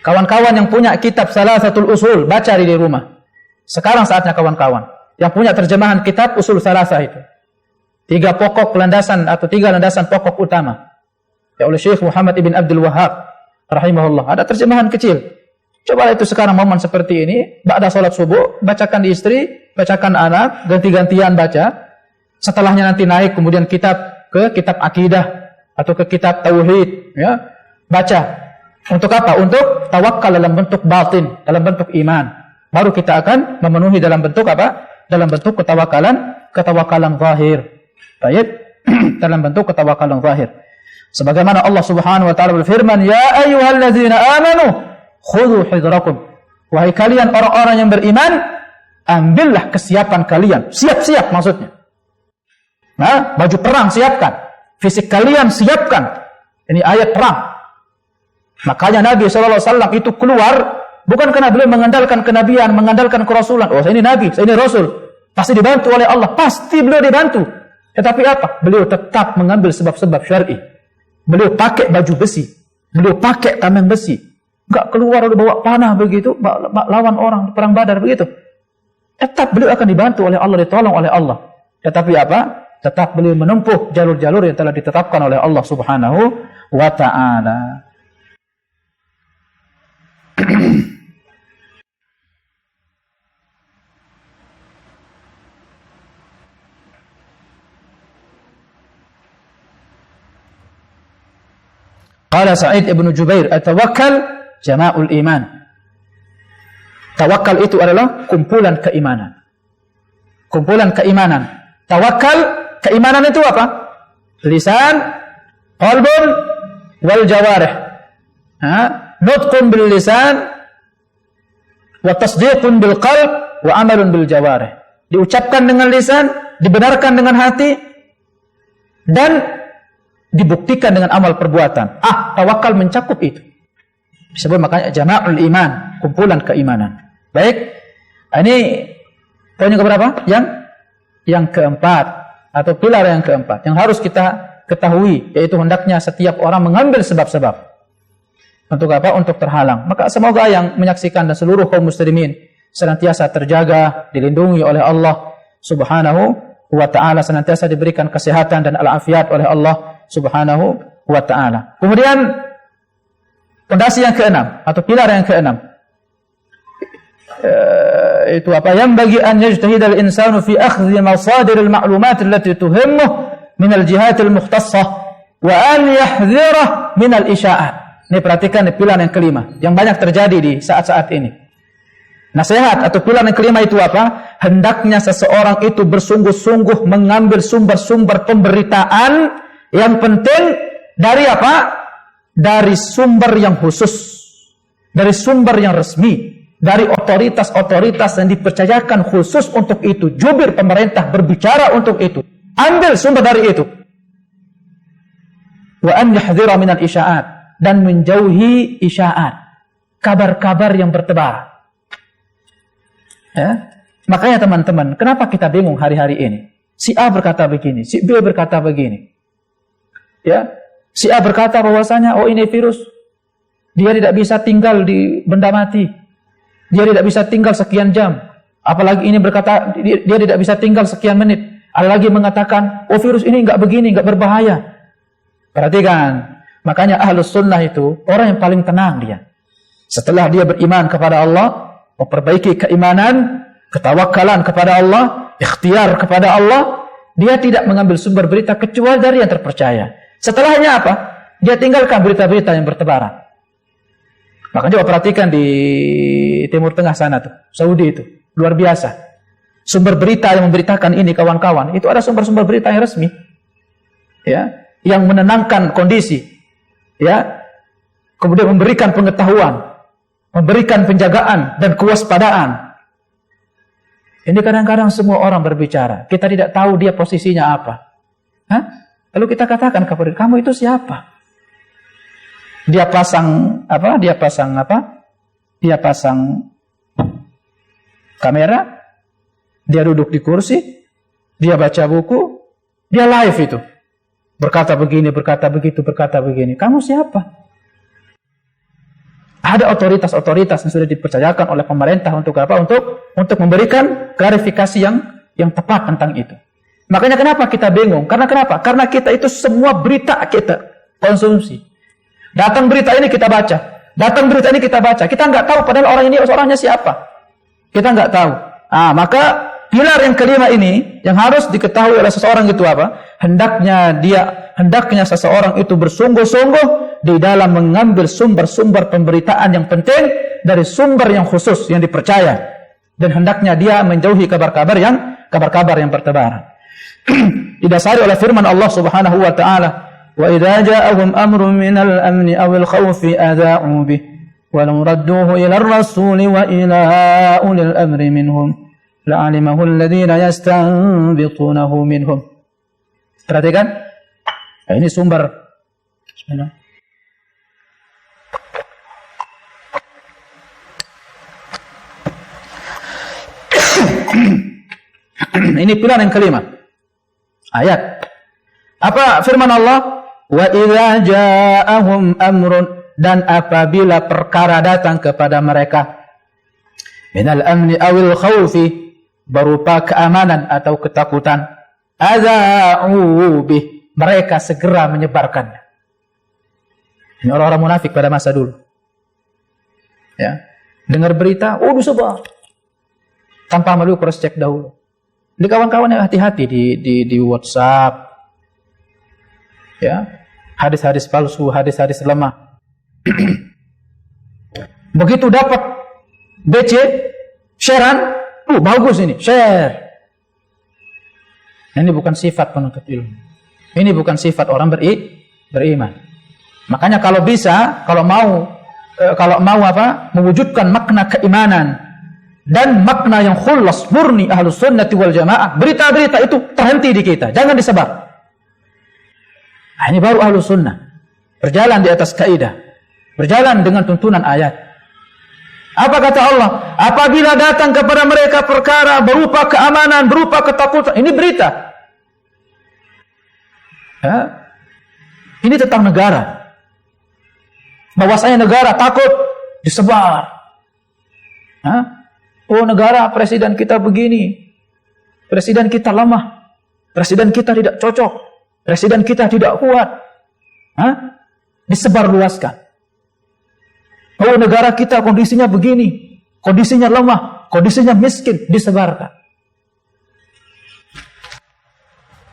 Speaker 1: Kawan-kawan yang punya kitab Salasatul Usul, baca di rumah. Sekarang saatnya kawan-kawan. Yang punya terjemahan kitab Usul Salasa itu. 3 pokok landasan atau 3 landasan pokok utama. Ya oleh Syekh Muhammad ibn Abdul Wahhab rahimahullah. Ada terjemahan kecil. Coba itu sekarang momen seperti ini, ba'da salat subuh, bacakan di istri, bacakan anak, ganti-gantian baca. Setelahnya nanti naik kemudian ke kitab akidah atau ke kitab tauhid, ya. Baca. Untuk apa? Untuk tawakal dalam bentuk batin, dalam bentuk iman. Baru kita akan memenuhi dalam bentuk apa? Dalam bentuk ketawakalan zahir. Baik, dalam bentuk ketawakalan zahir. Sebagaimana Allah Subhanahu wa taala berfirman, "Ya ayyuhalladzina amanu khudhu hidrakum." Wahai kalian orang-orang yang beriman, ambillah kesiapan kalian. Siap-siap maksudnya. Nah, baju perang siapkan. Fisik kalian siapkan. Ini ayat perang. Makanya Nabi SAW itu keluar bukan karena beliau mengandalkan kenabian, mengandalkan kerasulan. Oh, saya ini Nabi, saya ini Rasul. Pasti dibantu oleh Allah. Pasti beliau dibantu. Tetapi apa? Beliau tetap mengambil sebab-sebab syar'i. Beliau pakai baju besi. Beliau pakai tameng besi. Enggak keluar udah bawa panah begitu, lawan orang perang Badar begitu. Tetap beliau akan dibantu oleh Allah, ditolong oleh Allah. Tetapi apa? Tetap beliau menempuh jalur-jalur yang telah ditetapkan oleh Allah Subhanahu wa taala. Qala Sa'id ibn Jubair, "Atawakkal jama'ul iman." Tawakal itu adalah kumpulan keimanan. Kumpulan keimanan. Tawakal, keimanan itu apa? Lisan, qalbun, wal jawarih. Nutqun bil lisan, wa tasdiqun bil qalb, wa amalun bil jawarih. Diucapkan dengan lisan, dibenarkan dengan hati, dan dibuktikan dengan amal perbuatan. Tawakal mencakup itu. Disebut makanya jama'ul iman, kumpulan keimanan. Baik. Ini poin yang keberapa? Yang keempat atau pilar yang keempat yang harus kita ketahui, yaitu hendaknya setiap orang mengambil sebab-sebab. Untuk apa? Untuk terhalang. Maka semoga yang menyaksikan dan seluruh kaum muslimin senantiasa terjaga, dilindungi oleh Allah Subhanahu wa taala, senantiasa diberikan kesehatan dan al-afiat oleh Allah Subhanahu wa taala. Kemudian Pondasi yang keenam atau pilar yang keenam. Itu apa? Yang bagi an yajtahid al-insanu fi akhdhi masadir al-ma'lumat allati tuhimmuh min al-jihat al-mukhtassah wa an yahdhirah min al-isya'at. Ini perhatikan pilar yang kelima yang banyak terjadi di saat-saat ini. Nasihat atau pilar yang kelima itu apa? Hendaknya seseorang itu bersungguh-sungguh mengambil sumber-sumber pemberitaan yang penting dari apa? Dari sumber yang khusus, dari sumber yang resmi, dari otoritas-otoritas yang dipercayakan khusus untuk itu. Jubir pemerintah berbicara untuk itu. Ambil sumber dari itu. Wa an yahdhira minal isya'at, dan menjauhi isya'at, kabar-kabar yang bertebaran. Ya? Makanya teman-teman, kenapa kita bingung hari-hari ini? Si A berkata begini, si B berkata begini. Ya, si A berkata bahwasanya ini virus, dia tidak bisa tinggal di benda mati, dia tidak bisa tinggal sekian jam. Apalagi ini berkata dia tidak bisa tinggal sekian menit. Ada lagi mengatakan virus ini enggak begini, enggak berbahaya. Perhatikan, makanya ahlus sunnah itu orang yang paling tenang dia. Setelah dia beriman kepada Allah, memperbaiki keimanan, ketawakkalan kepada Allah, ikhtiar kepada Allah, dia tidak mengambil sumber berita kecuali dari yang terpercaya. Setelahnya apa? Dia tinggalkan berita-berita yang bertebaran. Makanya coba perhatikan di Timur Tengah sana tuh, Saudi itu, luar biasa. Sumber berita yang memberitakan ini kawan-kawan, itu ada sumber-sumber berita yang resmi. Ya, yang menenangkan kondisi. Ya. Kemudian memberikan pengetahuan, memberikan penjagaan dan kewaspadaan. Ini kadang-kadang semua orang berbicara, kita tidak tahu dia posisinya apa. Hah? Lalu kita katakan kepada kamu itu siapa? Dia pasang apa? Dia pasang kamera, dia duduk di kursi, dia baca buku, dia live itu. Berkata begini, berkata begitu, berkata begini. Kamu siapa? Ada otoritas-otoritas yang sudah dipercayakan oleh pemerintah untuk apa? Untuk memberikan klarifikasi yang tepat tentang itu. Makanya kenapa kita bingung? Karena kenapa? Karena kita itu semua berita kita konsumsi. Datang berita ini kita baca. Datang berita ini kita baca. Kita nggak tahu padahal orang ini orangnya siapa. Kita nggak tahu. Maka pilar yang kelima ini yang harus diketahui oleh seseorang itu apa? Hendaknya seseorang itu bersungguh-sungguh di dalam mengambil sumber-sumber pemberitaan yang penting dari sumber yang khusus yang dipercaya, dan hendaknya dia menjauhi kabar-kabar yang bertebaran. Didasari oleh firman Allah Subhanahu wa taala, "Wa idza ja'ahum amrun minal amni awil khawfi adha'u bih wa lam radduhu ila ar-rasul wa ila ulil amri minhum la'alimahu alladhina yastanbitunahu minhum." Perhatikan. Ini sumber. Bismillah. Ini pilar yang kelima. Ayat. Apa firman Allah? Wa idza ja'ahum amrun, dan apabila perkara datang kepada mereka minal amni awil khawfi, berupa keamanan atau ketakutan, adza'u bih, mereka segera menyebarkannya. Ini orang-orang munafik pada masa dulu. Ya. Dengar berita, disebar. Tanpa perlu cross check dahulu. Di kawan-kawan yang hati-hati di WhatsApp. Ya. Hadis-hadis palsu, hadis-hadis lemah. Begitu dapat BC, sharean, bagus ini, share. Ini bukan sifat penuntut ilmu. Ini bukan sifat orang beriman. Makanya kalau bisa, kalau mau mewujudkan makna keimanan dan makna yang khullas murni ahlus sunnati wal jamaah, berita-berita itu terhenti di kita, jangan disebar. Ini baru ahlus sunnah, berjalan di atas kaidah, berjalan dengan tuntunan ayat. Apa kata Allah? Apabila datang kepada mereka perkara berupa keamanan, berupa ketakutan, ini berita. Ya. Ini tentang negara. Bahwasanya negara takut disebar. Negara, presiden kita begini, presiden kita lemah, presiden kita tidak cocok, presiden kita tidak kuat. Disebarluaskan. Oh, negara kita kondisinya begini, kondisinya lemah, kondisinya miskin, disebarkan.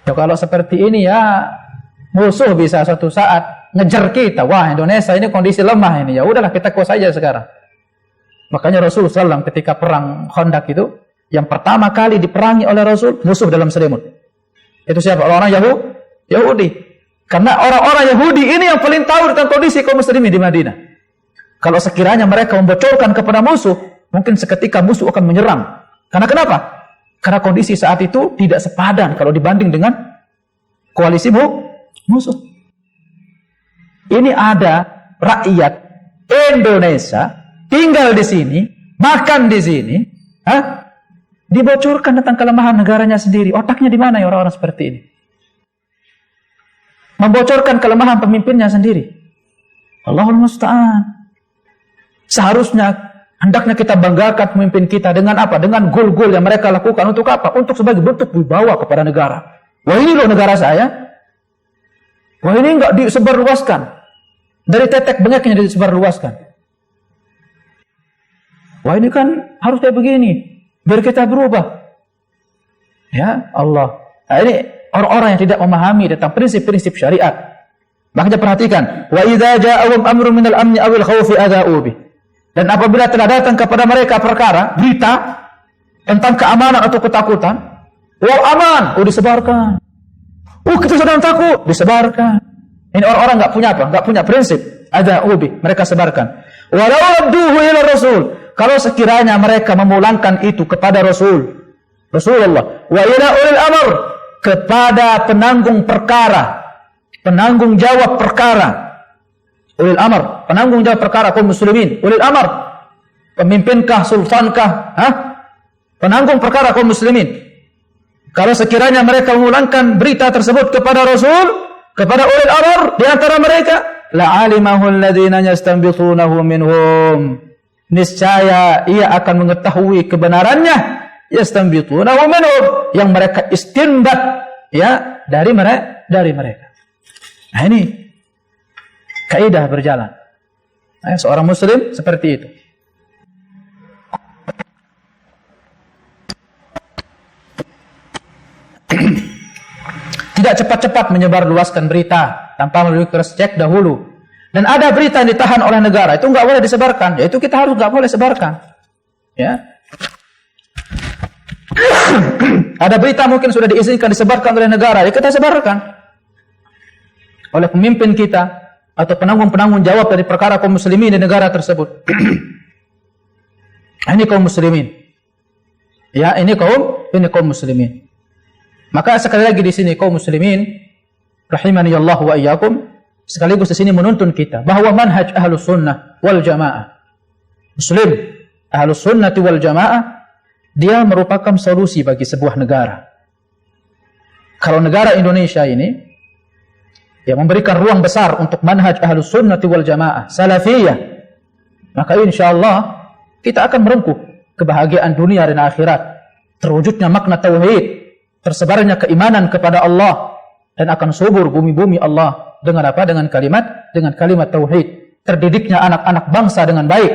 Speaker 1: Ya, kalau seperti ini ya musuh bisa suatu saat ngejar kita. Wah, Indonesia ini kondisi lemah ini. Ya udahlah, kita kuasai aja sekarang. Makanya Rasulullah SAW ketika perang Khandaq itu, yang pertama kali diperangi oleh Rasul, musuh dalam selimut. Itu siapa? Orang-orang Yahudi. Karena orang-orang Yahudi ini yang paling tahu tentang kondisi kaum muslimin di Madinah. Kalau sekiranya mereka membocorkan kepada musuh, mungkin seketika musuh akan menyerang. Karena kenapa? Karena kondisi saat itu tidak sepadan kalau dibanding dengan koalisi musuh. Ini ada rakyat Indonesia tinggal di sini, makan di sini, dibocorkan tentang kelemahan negaranya sendiri. Otaknya di mana ya orang-orang seperti ini? Membocorkan kelemahan pemimpinnya sendiri. Allahul musta'an. Seharusnya hendaknya kita banggakan pemimpin kita dengan apa? Dengan gol-gol yang mereka lakukan untuk apa? Untuk sebagai bentuk wibawa kepada negara. Wah, ini loh negara saya. Wah, ini enggak disebarluaskan. Dari tetek bengeknya disebarluaskan. Wah, ini kan harus kayak begini. Biar kita berubah. Ya Allah. Nah, ini orang-orang yang tidak memahami tentang prinsip-prinsip syariat. Makanya perhatikan. Wa idza ja'ahum amrun minal amni awil khawfi adha'u bih. Dan apabila telah datang kepada mereka perkara, berita tentang keamanan atau ketakutan, wal aman, disebarkan. Kita sedang takut, disebarkan. Ini orang-orang enggak punya apa? Enggak punya prinsip. Adha'u bih, mereka sebarkan. Walau radduhu ila Rasul. Kalau sekiranya mereka memulangkan itu kepada Rasulullah, wa ila ulil amr, kepada penanggung perkara, penanggung jawab perkara, ulil amr, penanggung jawab perkara kaum muslimin, ulil amr, pemimpin,kah, sultan,kah, penanggung perkara kaum muslimin. Kalau sekiranya mereka memulangkan berita tersebut kepada Rasul, kepada ulil amr di antara mereka, la'alimahu alladhina yastanbitunahu minhum. Niscaya ia akan mengetahui kebenarannya, yastanbitunahu minhum, yang mereka istinbat ya dari mereka. Nah, ini kaidah berjalan. Nah, seorang muslim seperti itu. Tidak cepat-cepat menyebar luaskan berita tanpa melalui cross check dahulu. Dan ada berita yang ditahan oleh negara, itu enggak boleh disebarkan. Ya, itu kita harus enggak boleh sebarkan. Ya. Ada berita mungkin sudah diizinkan disebarkan oleh negara, ya kita sebarkan. Oleh pemimpin kita atau penanggung-penanggung jawab dari perkara kaum muslimin di negara tersebut. Ini kaum muslimin. Ya, ini kaum muslimin. Maka sekali lagi di sini kaum muslimin rahimani Allah wa iyyakum, sekaligus di sini menuntun kita bahwa manhaj ahlus sunnah wal jamaah, muslim ahlus sunnah wal jamaah, dia merupakan solusi bagi sebuah negara. Kalau negara Indonesia ini yang memberikan ruang besar untuk manhaj ahlus sunnah wal jamaah salafiyah, maka insyaallah kita akan merengkuh kebahagiaan dunia dan akhirat, terwujudnya makna tauhid, tersebarnya keimanan kepada Allah, dan akan subur bumi-bumi Allah dengan apa? Dengan kalimat tauhid, terdidiknya anak-anak bangsa dengan baik.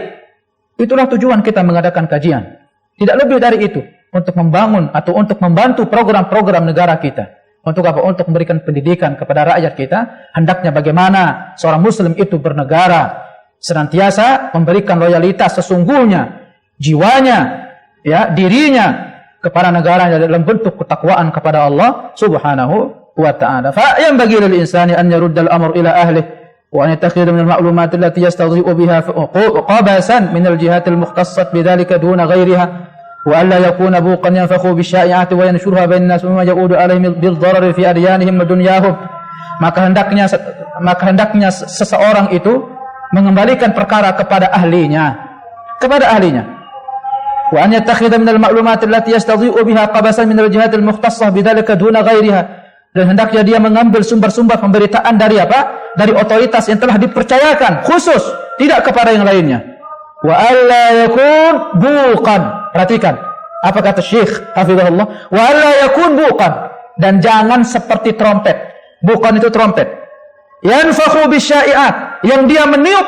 Speaker 1: Itulah tujuan kita mengadakan kajian. Tidak lebih dari itu, untuk membangun atau untuk membantu program-program negara kita. Untuk apa? Untuk memberikan pendidikan kepada rakyat kita, hendaknya bagaimana seorang muslim itu bernegara, senantiasa memberikan loyalitas sesungguhnya, jiwanya, ya, dirinya kepada negara dalam bentuk ketakwaan kepada Allah Subhanahu wa ta'ala. Fa yanbaghi lil insani an yarudda al-amr ila ahlihi wa an yattakhidha min al-ma'lumat allati yastadhi'u biha qabasan min al-jihat al-mukhtassat bidhalika duna ghayriha wa an la yakuna buqan yanfakhu bisyai'ati wa yanshurha bainan nas wa ya'udu alaihim bil-darari fi adyanihim wa dunyahum. Maka hendaknya seseorang itu mengembalikan perkara kepada ahlinya, wa an yattakhidha min al-ma'lumat allati yastadhi'u biha qabasan min al-jihat al-mukhtassah bidhalika duna ghayriha. Dan hendaknya dia mengambil sumber-sumber pemberitaan dari apa? Dari otoritas yang telah dipercayakan khusus, tidak kepada yang lainnya. Wa alla yakun buqan. Perhatikan apa kata Syekh hafizahullah, wa alla yakun buqan, dan jangan seperti trompet. Buqan itu trompet. Yanfakhu bisyai'at, yang dia meniup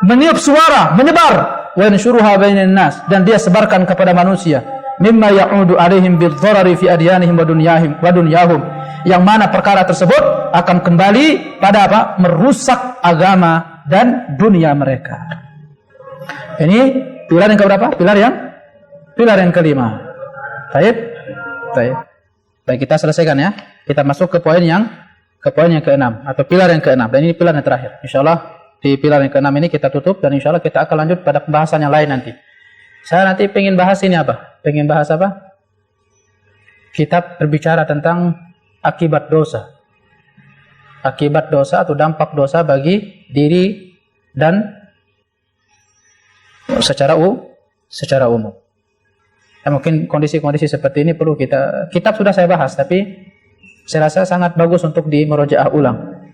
Speaker 1: meniup suara, menyebar, wa yansyuruha bainan nas, dan dia sebarkan kepada manusia, mimma ya'udu alaihim bidh-dharari fi adyanihim wa dunyahum, yang mana perkara tersebut akan kembali pada apa? Merusak agama dan dunia mereka. Ini pilar yang keberapa? Pilar yang kelima. Baik. Baik, kita selesaikan ya. Kita masuk ke poin yang keenam atau pilar yang keenam. Dan ini pilar yang terakhir. Insyaallah di pilar yang keenam ini kita tutup dan insyaallah kita akan lanjut pada pembahasan yang lain nanti. Saya nanti pengen bahas ini apa? Pengen bahas apa? Kitab berbicara tentang akibat dosa. Akibat dosa atau dampak dosa bagi diri dan secara umum. Ya, mungkin kondisi-kondisi seperti ini perlu kitab sudah saya bahas, tapi saya rasa sangat bagus untuk dimurojaah ulang.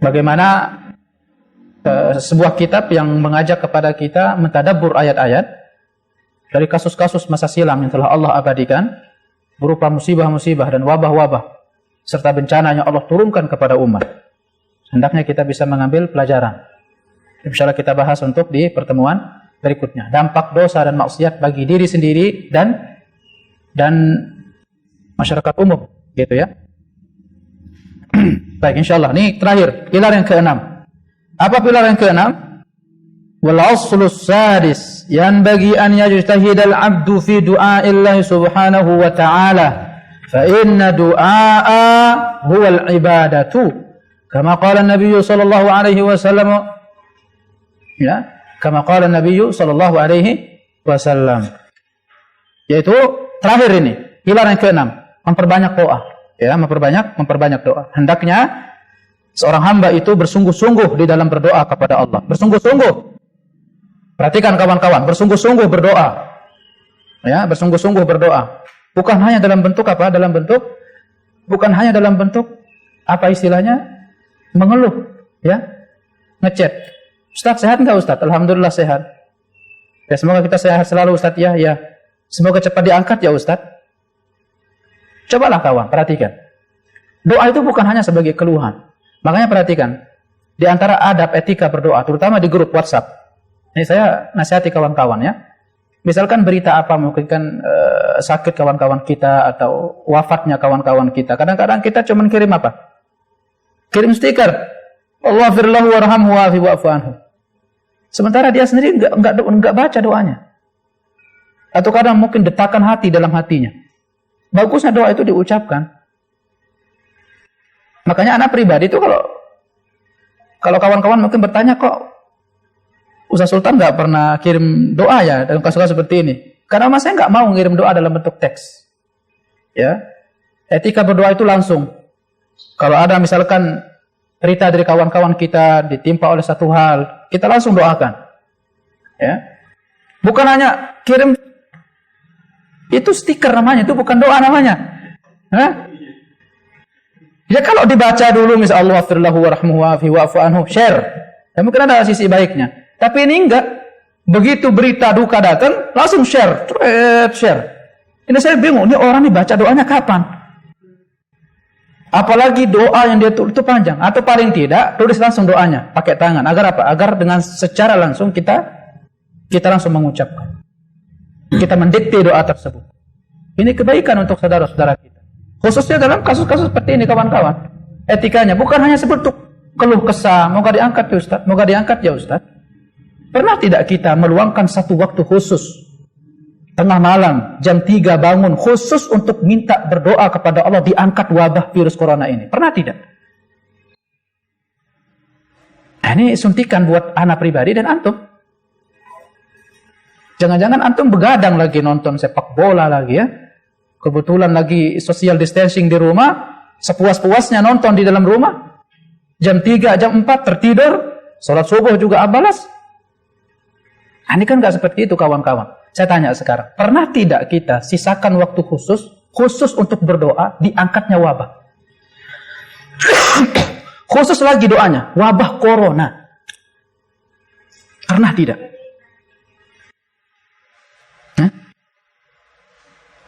Speaker 1: Bagaimana sebuah kitab yang mengajak kepada kita mentadabbur ayat-ayat dari kasus-kasus masa silam yang telah Allah abadikan berupa musibah-musibah dan wabah-wabah serta bencana yang Allah turunkan kepada umat. Hendaknya kita bisa mengambil pelajaran. Insyaallah kita bahas untuk di pertemuan berikutnya. Dampak dosa dan maksiat bagi diri sendiri dan masyarakat umum, gitu ya. Baik, insyaallah. Ini terakhir, pilar yang keenam. Apa pilar yang keenam? Wal aslus sadis yanbaghi an yajtahida al-'abdu fi du'a'illahi subhanahu wa ta'ala. Fa inna du'a'a huwa al-ibadatu. Kama qala an-nabiy sallallahu alaihi wasallam. Ya, kama qala an-nabiy sallallahu alaihi wasallam. Yaitu terakhir ini, pilar yang keenam, memperbanyak doa. Ya, memperbanyak doa. Hendaknya seorang hamba itu bersungguh-sungguh di dalam berdoa kepada Allah. Bersungguh-sungguh. Perhatikan kawan-kawan, bersungguh-sungguh berdoa. Ya, bersungguh-sungguh berdoa. Bukan hanya dalam bentuk apa? Bukan hanya dalam bentuk apa istilahnya? Mengeluh, ya. Ngechat. Ustaz sehat enggak Ustaz? Alhamdulillah sehat. Ya, semoga kita sehat selalu Ustaz ya. Ya. Semoga cepat diangkat ya Ustaz. Cobalah kawan, perhatikan. Doa itu bukan hanya sebagai keluhan. Makanya perhatikan, di antara adab etika berdoa, terutama di grup WhatsApp. Ini saya nasihati kawan-kawan ya. Misalkan berita apa, mungkin kan sakit kawan-kawan kita atau wafatnya kawan-kawan kita. Kadang-kadang kita cuma kirim apa? Kirim stiker. Allahfirlahu warhamhu wa'fu anhu. Sementara dia sendiri enggak baca doanya. Atau kadang mungkin detakan hati dalam hatinya. Bagusnya doa itu diucapkan. Makanya anak pribadi itu kalau kawan-kawan mungkin bertanya, kok Ustaz Sultan nggak pernah kirim doa ya dalam kasus-kasus seperti ini. Karena saya nggak mau ngirim doa dalam bentuk teks. Ya, etika berdoa itu langsung. Kalau ada misalkan cerita dari kawan-kawan kita ditimpa oleh satu hal, kita langsung doakan. Ya, bukan hanya kirim itu stiker namanya, itu bukan doa namanya. Hah? Ya kalau dibaca dulu misalnya Allahfirlahu warahmuhu wa'fu anhu, share. Ya mungkin ada sisi baiknya. Tapi ini enggak. Begitu berita duka datang, langsung share. Ini saya bingung, ini orang nih baca doanya kapan? Apalagi doa yang dia tulis itu panjang. Atau paling tidak, tulis langsung doanya, pakai tangan. Agar apa? Agar dengan secara langsung kita langsung mengucapkan. Kita mendikte doa tersebut. Ini kebaikan untuk saudara-saudara kita. Khususnya dalam kasus-kasus seperti ini kawan-kawan. Etikanya bukan hanya sebentuk keluh kesah, moga diangkat ya Ustaz, moga diangkat ya Ustaz. Pernah tidak kita meluangkan satu waktu khusus tengah malam jam 3 bangun khusus untuk minta berdoa kepada Allah diangkat wabah virus corona ini? Pernah tidak? Nah, ini suntikan buat anak pribadi dan antum. Jangan-jangan antum begadang lagi nonton sepak bola lagi ya. Kebetulan lagi social distancing di rumah, sepuas-puasnya nonton di dalam rumah. Jam 3, jam 4 tertidur, sholat subuh juga abalas. Ini kan gak seperti itu kawan-kawan. Saya tanya sekarang, pernah tidak kita sisakan waktu khusus untuk berdoa diangkatnya wabah? Khusus lagi doanya, wabah corona. Pernah tidak?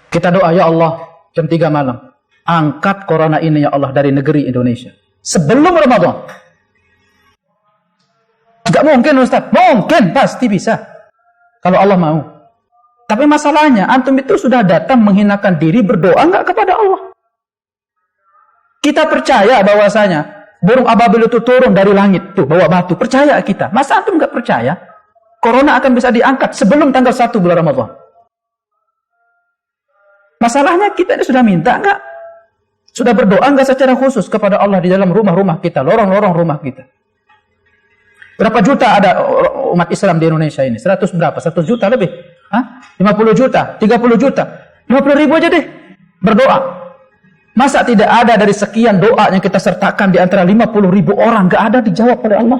Speaker 1: Kita doa, ya Allah, jam 3 malam. Angkat corona ini ya Allah dari negeri Indonesia. Sebelum Ramadan. Nggak mungkin Ustaz. Mungkin, pasti bisa. Kalau Allah mau. Tapi masalahnya, antum itu sudah datang menghinakan diri, berdoa nggak kepada Allah. Kita percaya bahwasanya burung ababil itu turun dari langit, tuh bawa batu. Percaya kita. Masa antum nggak percaya? Corona akan bisa diangkat sebelum tanggal 1 bulan Ramadan. Masalahnya kita ini sudah minta nggak? Sudah berdoa nggak secara khusus kepada Allah di dalam rumah-rumah kita, lorong-lorong rumah kita? Berapa juta ada umat Islam di Indonesia ini? 100 berapa? 100 juta lebih? 50 juta? 30 juta? 50 ribu aja deh berdoa. Masa tidak ada dari sekian doa yang kita sertakan di antara 50 ribu orang nggak ada dijawab oleh Allah?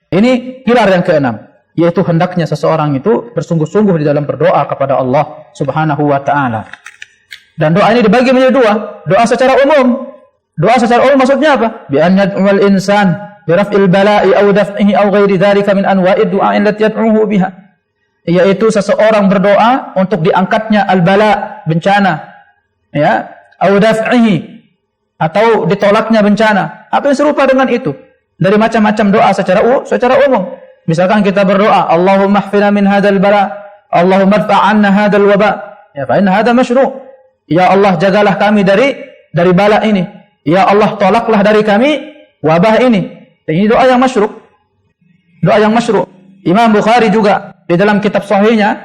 Speaker 1: Ini pilar yang keenam, yaitu hendaknya seseorang itu bersungguh-sungguh di dalam berdoa kepada Allah Subhanahu wa taala. Dan doa ini dibagi menjadi dua. Doa secara umum. Doa secara umum maksudnya apa? Bi an yad'ul insan bi raf'il bala'i aw daf'ihi aw ghairi dzalika min anwa'id du'a allati yad'uhu biha. Yaitu seseorang berdoa untuk diangkatnya al-bala, bencana. Ya, aw daf'ihi, atau ditolaknya bencana. Apa yang serupa dengan itu? Dari macam-macam doa secara umum. Misalkan kita berdoa, Allahumma ihfina min hadzal bala, Allahumma adfa' 'anna hadzal waba. Ya, fa inna hadza masyru'. Ya Allah, jagalah kami dari bala ini. Ya Allah, tolaklah dari kami wabah ini. Ini doa yang masyru'. Doa yang masyru'. Imam Bukhari juga di dalam kitab sahihnya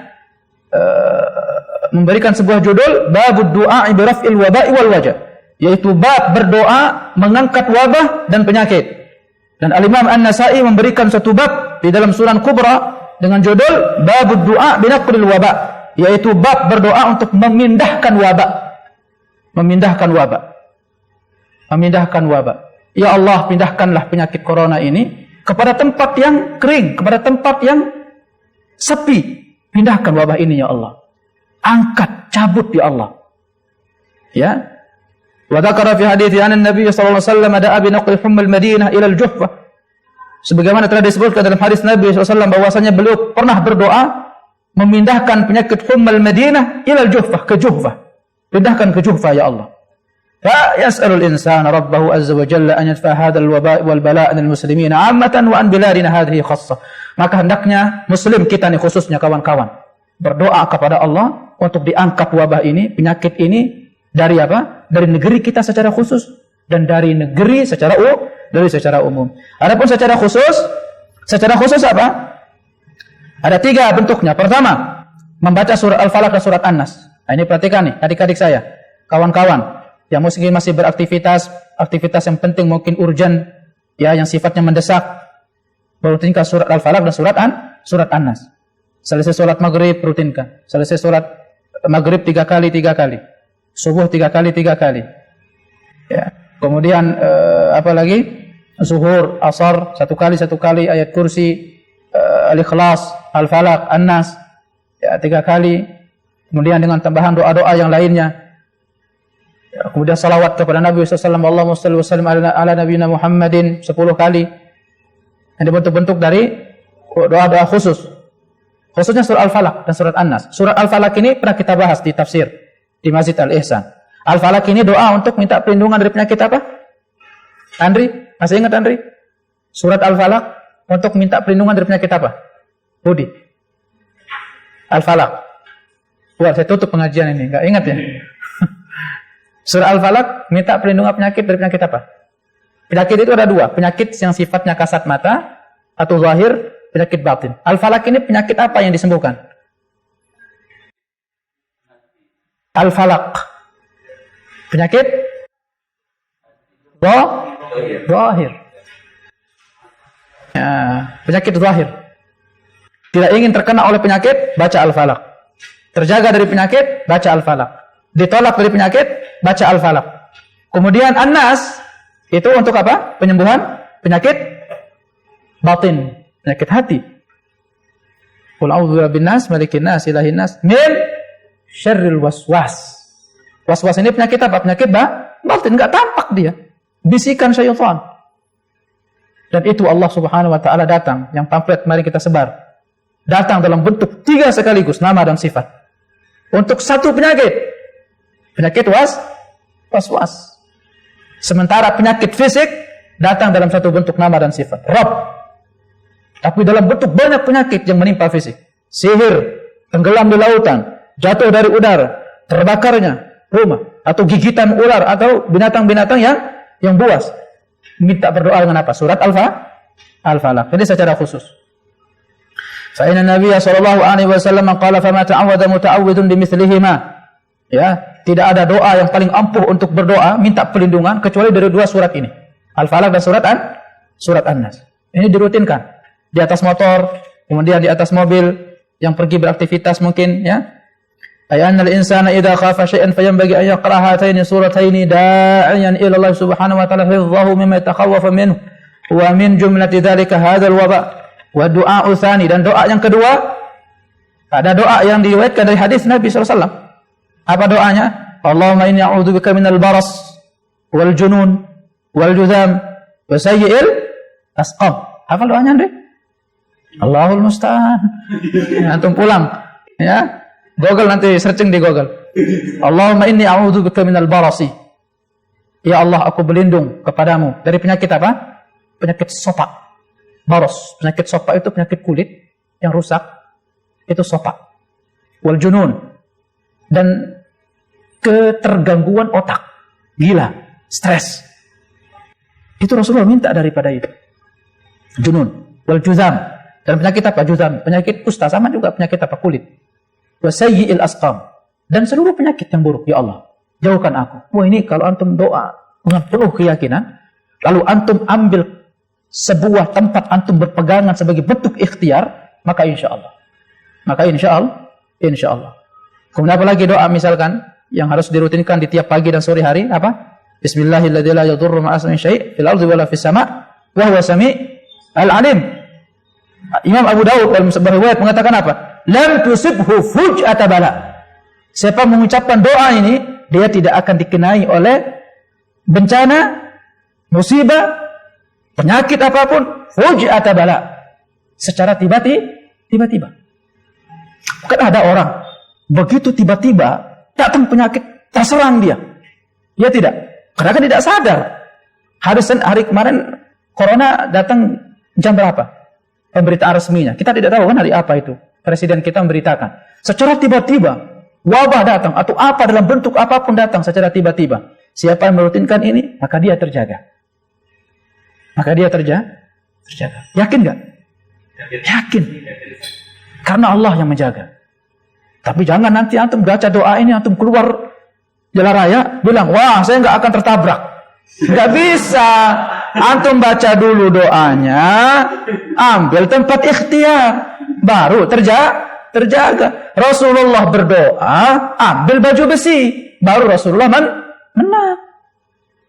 Speaker 1: memberikan sebuah judul Babud du'a bi raf'il waba'i wal waja, yaitu bab berdoa mengangkat wabah dan penyakit. Dan Al-Imam An-Nasa'i memberikan satu bab di dalam Sunan Kubra dengan judul Babud du'a bi naqlil waba', yaitu bab berdoa untuk memindahkan wabak. Memindahkan wabak. Memindahkan wabak. Ya Allah, pindahkanlah penyakit corona ini kepada tempat yang kering, kepada tempat yang sepi. Pindahkan wabah ini ya Allah. Angkat, cabut ya Allah. Ya. Wa dzakara fi hadithi anna Nabi sallallahu alaihi wasallam da'a bi naqli hummal Madinah ila al-Juhfah. Sebagaimana telah disebutkan dalam hadis Nabi sallallahu alaihi wasallam bahwasanya beliau pernah berdoa memindahkan penyakit hummal Madinah ila al-Juhfah, ke Juhfah. Pindahkan ke Juhfah ya Allah. Fa yas'alul insana rabbahu azza wa jalla an yadfa hadzal waba' wal bala' lil muslimin 'ammatan wa an biladina hadhihi khassah. Maka hendaknya muslim kita nih khususnya kawan-kawan berdoa kepada Allah untuk diangkat wabah ini, penyakit ini dari apa? Dari negeri kita secara khusus dan dari negeri secara umum. Adapun secara khusus apa? Ada 3 bentuknya. Pertama, membaca surat Al-Falaq dan surat An-Nas. Nah, ini perhatikan nih, adik-adik saya, kawan-kawan yang mungkin masih beraktivitas yang penting, mungkin urgent, ya, yang sifatnya mendesak, rutinkan surat Al-Falaq dan surat An-Nas. Selesai sholat maghrib, rutinkan. Selesai sholat maghrib 3 kali. Subuh 3 kali. Ya. Kemudian apa lagi? Zuhur, asar 1 kali, ayat kursi, Al-Ikhlas, Al-Falaq, An-Nas, ya, 3 kali. Kemudian dengan tambahan doa-doa yang lainnya. Ya, kemudian salawat kepada Nabi SAW, Allahumma shalli wa sallim ala nabiyina Muhammadin 10 kali. Ini bentuk-bentuk dari doa-doa khusus. Khususnya surat Al-Falaq dan surat An-Nas. Surat Al-Falaq ini pernah kita bahas di tafsir di Masjid Al-Ihsan. Al-Falaq ini doa untuk minta perlindungan dari penyakit apa? Andri, masih ingat Andri? Surat Al-Falaq untuk minta perlindungan dari penyakit apa? Budi. Al-Falaq. Wah, saya tutup pengajian ini, enggak ingat ya? Surah Al-Falaq minta perlindungan penyakit dari penyakit apa? Penyakit itu ada 2, penyakit yang sifatnya kasat mata atau zahir, penyakit batin. Al-Falaq ini penyakit apa yang disembuhkan? Al-Falaq. Penyakit zahir. Ya, penyakit zahir. Tidak ingin terkena oleh penyakit, baca Al-Falaq. Terjaga dari penyakit, baca Al-Falaq. Ditolak dari penyakit, baca Al-Falaq. Kemudian An-Nas itu untuk apa? Penyembuhan penyakit batin, penyakit hati. Qul a'udzu birabbin nas, malikin nas, ilahin nas, min syarril waswas. Waswas ini penyakit apa? Penyakit batin, enggak tampak dia. Bisikan syaitan. Dan itu Allah Subhanahu wa taala datang, yang pamflet mari kita sebar. Datang dalam bentuk 3 sekaligus, nama dan sifat. Untuk satu penyakit waswas. Sementara penyakit fisik datang dalam satu bentuk nama dan sifat. Rabb. tapi dalam bentuk banyak penyakit yang menimpa fisik. Sihir, tenggelam di lautan, jatuh dari udara, terbakarnya rumah, atau gigitan ular atau binatang-binatang yang buas. Minta berdoa dengan apa? Surat Al-Falaq. Jadi secara khusus. Fa inna Nabiya sallallahu alaihi wasallam qala fama ta'awwada muta'awwidun bimithlihima. Ya, tidak ada doa yang paling ampuh untuk berdoa minta perlindungan kecuali dari dua surat ini. Al-Falaq dan surat An-Nas. Ini dirutinkan di atas motor, kemudian di atas mobil yang pergi beraktivitas mungkin, ya. Ayana al-insana idza khafa syai'an fayanbaghi an yaqra hataini surataini da'iyan ila Allah subhanahu wa ta'ala hifdhahu mimma yatakhawwafu minhu wa min jumlati dzalika hadzal waba. Wa du'a tsani, dan doa yang kedua ada doa yang diriwayatkan dari hadis Nabi sallallahu alaihi wasallam. Apa doanya? Allahumma inni a'udzubika minal baras wal junun wal juzam wa sayyi'il asqam. Hafal doanya, Andre? Allahul musta'an. Antum pulang, ya. Google, nanti searching di Google. Allahumma inni a'udzubika minal barasi. Ya Allah, aku berlindung kepadamu dari penyakit apa? Penyakit sopak. Baros, penyakit sopak itu penyakit kulit yang rusak, itu sopak. Wal junun, dan ketergangguan otak, gila, stres. Itu Rasulullah minta daripada itu. Junun, wal juzam, dan penyakit apa? Juzam, penyakit kusta, sama juga penyakit apa? Kulit. Wa sayyi'il asqam, dan seluruh penyakit yang buruk, ya Allah, jauhkan aku. Wah, ini kalau antum doa dengan penuh keyakinan, lalu antum ambil sebuah tempat antum berpegangan sebagai bentuk ikhtiar, maka insya Allah. Kemudian apa lagi doa misalkan yang harus dirutinkan di tiap pagi dan sore hari? Apa? Bismillahirrahmanirrahim, la yadurru ma'a ismihi syai' fil ardi wala fis sama' wa huwa sami'ul alim. Imam Abu Dawud dalam sebuah riwayat mengatakan apa? Lam tusibhu fuj'ata bala. Siapa mengucapkan doa ini, dia tidak akan dikenai oleh bencana, musibah, penyakit apapun, fuj'ata bala, secara tiba-tiba. Bukan ada orang begitu tiba-tiba datang penyakit terserang dia. Ya tidak, karena kan tidak sadar. Hari kemarin corona datang jam berapa? Pemberitaan resminya. Kita tidak tahu kan hari apa itu. Presiden kita memberitakan. Secara tiba-tiba wabah datang atau apa dalam bentuk apapun datang secara tiba-tiba. Siapa yang merutinkan ini, maka dia terjaga. Yakin nggak? Yakin. Karena Allah yang menjaga. Tapi jangan nanti antum baca doa ini, antum keluar jalan raya, bilang, wah saya nggak akan tertabrak. Nggak bisa. Antum baca dulu doanya, ambil tempat ikhtiar, baru terjaga. Rasulullah berdoa, ambil baju besi, baru Rasulullah menang.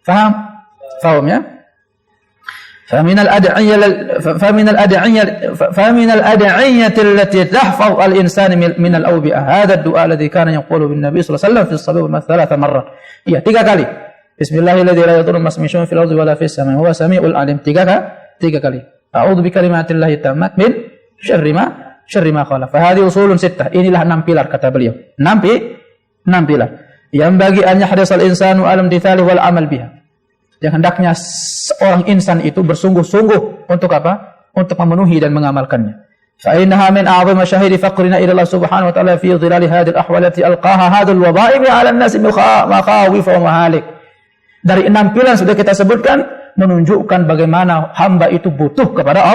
Speaker 1: Faham ya? فمن الأدعية التي تحفظ الإنسان من الأوبئة هذا الدعاء الذي كان يقول بالنبي صلى الله عليه وسلم في الصبي والمساء 3 مرات. Iya, 3 kali. Bismillahirrahmanirrahim, la yadurru ma ismihi fil ardi wala fis samai huwa samiul alim. 3 kali. A'udzu bikalimatillahi tammat min syarri ma khalaq. Fa hadhihi usulun 6. Inilah 6 pilar kata beliau. 6 pilar. Yang bagi an yahdasal insanu alam tithali wal amal biha. Yang hendaknya seorang insan itu bersungguh-sungguh untuk apa? Untuk memenuhi dan mengamalkannya. Fa innaha min a'zami masyahidi faqrina ila Allah subhanahu wa ta'ala fi dhilali hadhihi al-ahwal allati alqaha hadhal wadha'i 'ala an-nas makhawif wa mahalik. Dari 6 pilar sudah kita sebutkan menunjukkan bagaimana hamba itu butuh kepada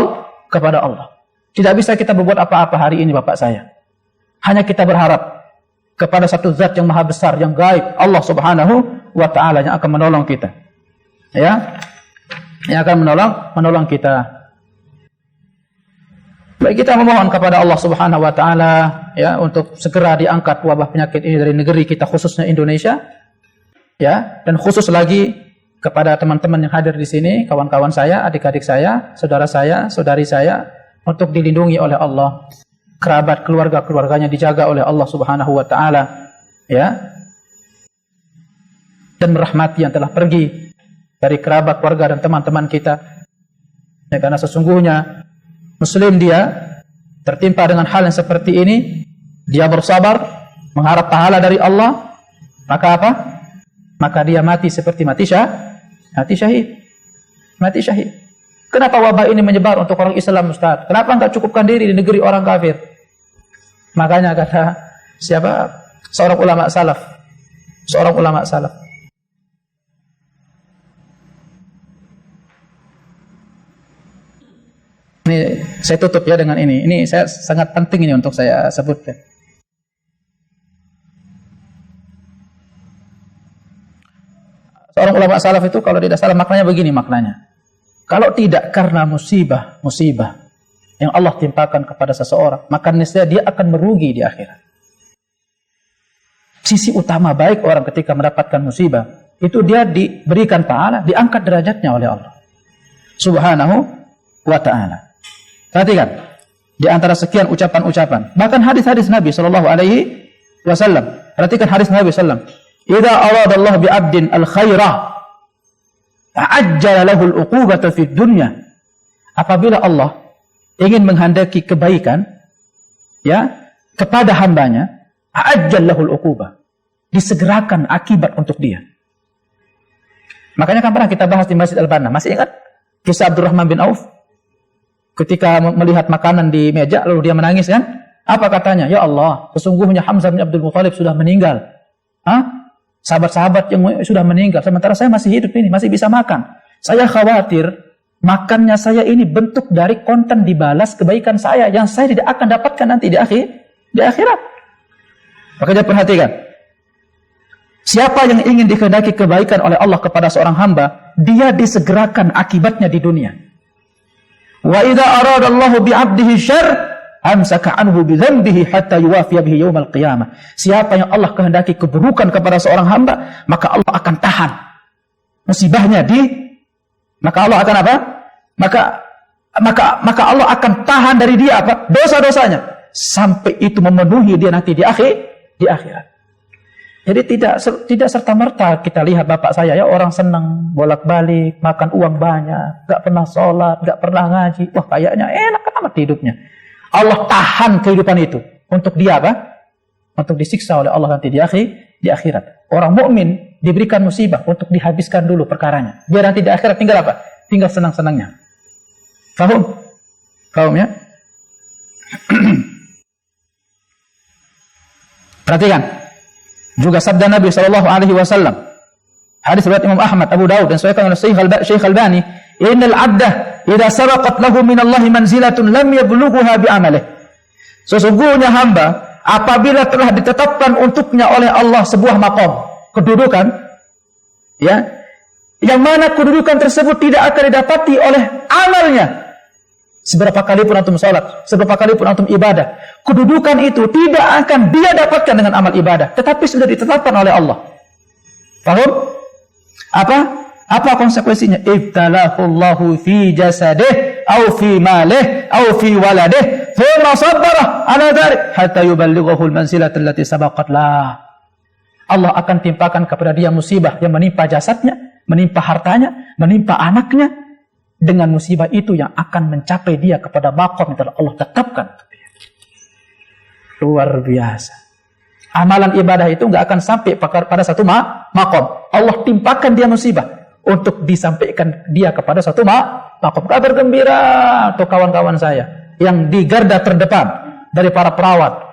Speaker 1: Allah. Tidak bisa kita berbuat apa-apa hari ini, Bapak saya. Hanya kita berharap kepada satu zat yang maha besar, yang gaib, Allah subhanahu wa ta'ala, yang akan menolong kita. Ya, yang akan menolong kita. Baik, kita memohon kepada Allah Subhanahu wa taala ya untuk segera diangkat wabah penyakit ini dari negeri kita, khususnya Indonesia. Ya, dan khusus lagi kepada teman-teman yang hadir di sini, kawan-kawan saya, adik-adik saya, saudara saya, saudari saya, untuk dilindungi oleh Allah. Kerabat keluarga-keluarganya dijaga oleh Allah Subhanahu wa taala, ya. Dan merahmati yang telah pergi dari kerabat, keluarga, dan teman-teman kita. Ya, karena sesungguhnya Muslim dia tertimpa dengan hal yang seperti ini, dia bersabar, mengharap pahala dari Allah, maka apa? Maka dia mati seperti mati syahid. Kenapa wabah ini menyebar untuk orang Islam, Ustaz? Kenapa enggak cukupkan diri di negeri orang kafir? Makanya kata seorang ulama salaf. Ini saya tutup ya dengan ini. Ini saya sangat penting ini untuk saya sebutkan. Seorang ulama salaf itu kalau tidak salah maknanya begini maknanya. Kalau tidak karena musibah yang Allah timpakan kepada seseorang, maka niscaya dia akan merugi di akhirat. Sisi utama baik orang ketika mendapatkan musibah, itu dia diberikan pahala, diangkat derajatnya oleh Allah Subhanahu wa ta'ala. Perhatikan, di antara sekian ucapan-ucapan, bahkan hadis-hadis Nabi sallallahu alaihi wasallam. Perhatikan hadis Nabi sallallahu alaihi wasallam. Idza aradallahu bi 'abdin al-khaira ta'ajjala lahu al-uqubata fid dunya. Apabila Allah ingin menghendaki kebaikan ya kepada hambanya, ta'ajjal lahu al-uqubah. Disegerakan akibat untuk dia. Makanya kan pernah kita bahas di Masjid Al-Banna. Masih ingat kisah Abdurrahman bin Auf? Ketika melihat makanan di meja, lalu dia menangis kan? Apa katanya? Ya Allah, sesungguhnya Hamzah bin Abdul Muthalib sudah meninggal. Sahabat-sahabat yang sudah meninggal. Sementara saya masih hidup ini, masih bisa makan. Saya khawatir, makannya saya ini bentuk dari konten dibalas kebaikan saya, yang saya tidak akan dapatkan nanti di akhirat. Makanya perhatikan. Siapa yang ingin dikehendaki kebaikan oleh Allah kepada seorang hamba, dia disegerakan akibatnya di dunia. Wa idza arada Allahu bi 'abdihi syarr amsaka anhu bi dhanbihi hatta yuwafiya bihi yaumal qiyamah. Siapa yang Allah kehendaki keburukan kepada seorang hamba, maka Allah akan tahan musibahnya maka Allah akan apa? Maka Allah akan tahan dari dia apa? Dosa-dosanya sampai itu memenuhi dia nanti di akhirat. Jadi tidak serta-merta kita lihat bapak saya ya orang senang bolak-balik, makan uang banyak, gak pernah sholat, gak pernah ngaji. Wah kayaknya enak amat hidupnya. Allah tahan kehidupan itu untuk dia apa? Untuk disiksa oleh Allah nanti di akhirat. Orang mukmin diberikan musibah untuk dihabiskan dulu perkaranya. Biar nanti di akhirat tinggal apa? Tinggal senang-senangnya. Faham? Faham ya? Perhatikan. Juga sabda Nabi sallallahu alaihi wasallam. Hadis riwayat Imam Ahmad, Abu Daud dan sahihkan oleh Syekh Albani, "Innal 'abda idza sabaqat lahu min Allah manzilatun lam yablughuha bi 'amalihi." Sesungguhnya hamba apabila telah ditetapkan untuknya oleh Allah sebuah maqam, kedudukan ya, yang mana kedudukan tersebut tidak akan didapati oleh amalnya. Seberapa kali pun antum salat, seberapa kali pun antum ibadah, kedudukan itu tidak akan dia dapatkan dengan amal ibadah, tetapi sudah ditetapkan oleh Allah. Paham? Apa konsekuensinya? Ibtalahu Allahu fi jasadih, au fi malih, au fi waladih, thumma sabbara ala dzalik hatta yuballighahu al-manzilata allati sabaqat lah. Allah akan timpakan kepada dia musibah yang menimpa jasadnya, menimpa hartanya, menimpa anaknya, dengan musibah itu yang akan mencapai dia kepada maqam yang telah Allah tetapkan. Luar biasa. Amalan ibadah itu nggak akan sampai pada satu maqam. Allah timpakan dia musibah untuk disampaikan dia kepada satu maqam. Kabar gembira untuk kawan-kawan saya yang di garda terdepan dari para perawat,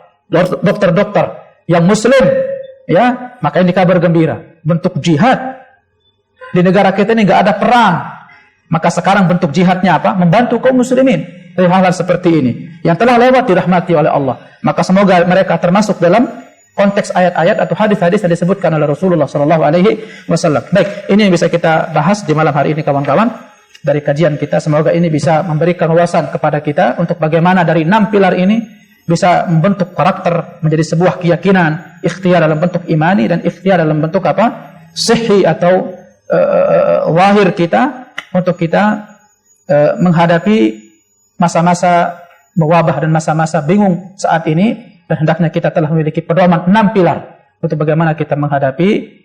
Speaker 1: dokter-dokter yang muslim, ya, maka ini kabar gembira. Bentuk jihad di negara kita ini nggak ada perang. Maka sekarang bentuk jihadnya apa? Membantu kaum muslimin dari hal-hal seperti ini yang telah lewat dirahmati oleh Allah. Maka semoga mereka termasuk dalam konteks ayat-ayat atau hadis-hadis yang disebutkan oleh Rasulullah sallallahu alaihi wasallam. Baik, ini yang bisa kita bahas di malam hari ini kawan-kawan dari kajian kita. Semoga ini bisa memberikan wawasan kepada kita untuk bagaimana dari 6 pilar ini bisa membentuk karakter menjadi sebuah keyakinan, ikhtiar dalam bentuk imani dan ikhtiar dalam bentuk apa? Sihhi atau wahir kita untuk kita menghadapi masa-masa wabah dan masa-masa bingung saat ini, dan hendaknya kita telah memiliki pedoman 6 pilar untuk bagaimana kita menghadapi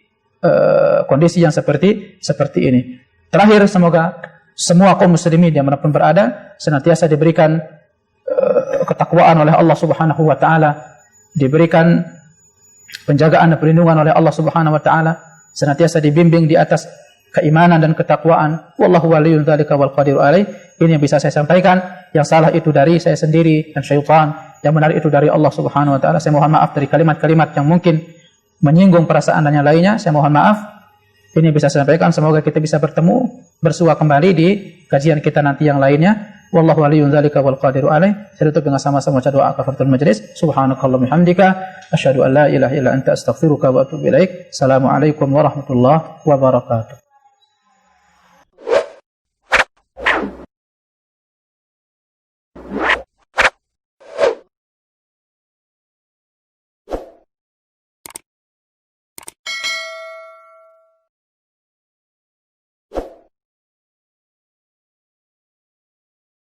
Speaker 1: kondisi yang seperti ini. Terakhir, semoga semua kaum muslimin yang manapun berada senantiasa diberikan ketakwaan oleh Allah Subhanahu wa taala, diberikan penjagaan dan perlindungan oleh Allah Subhanahu wa taala, senantiasa dibimbing di atas keimanan dan ketakwaan. Wallahu waliyul dzalika wal qadiru alaih. Ini yang bisa saya sampaikan. Yang salah itu dari saya sendiri dan syaitan. Yang benar itu dari Allah Subhanahu wa taala. Saya mohon maaf dari kalimat-kalimat yang mungkin menyinggung perasaan dan yang lainnya. Saya mohon maaf. Ini bisa saya sampaikan. Semoga kita bisa bertemu, bersua kembali di kajian kita nanti yang lainnya. Wallahu waliyul dzalika wal qadiru alaih. Saya tutup dengan sama-sama baca doa kafaratul majlis. Subhanakallahumma hamdika asyhadu an la ilaha illa anta astaghfiruka wa atubu ilaik. Assalamualaikum warahmatullahi wabarakatuh.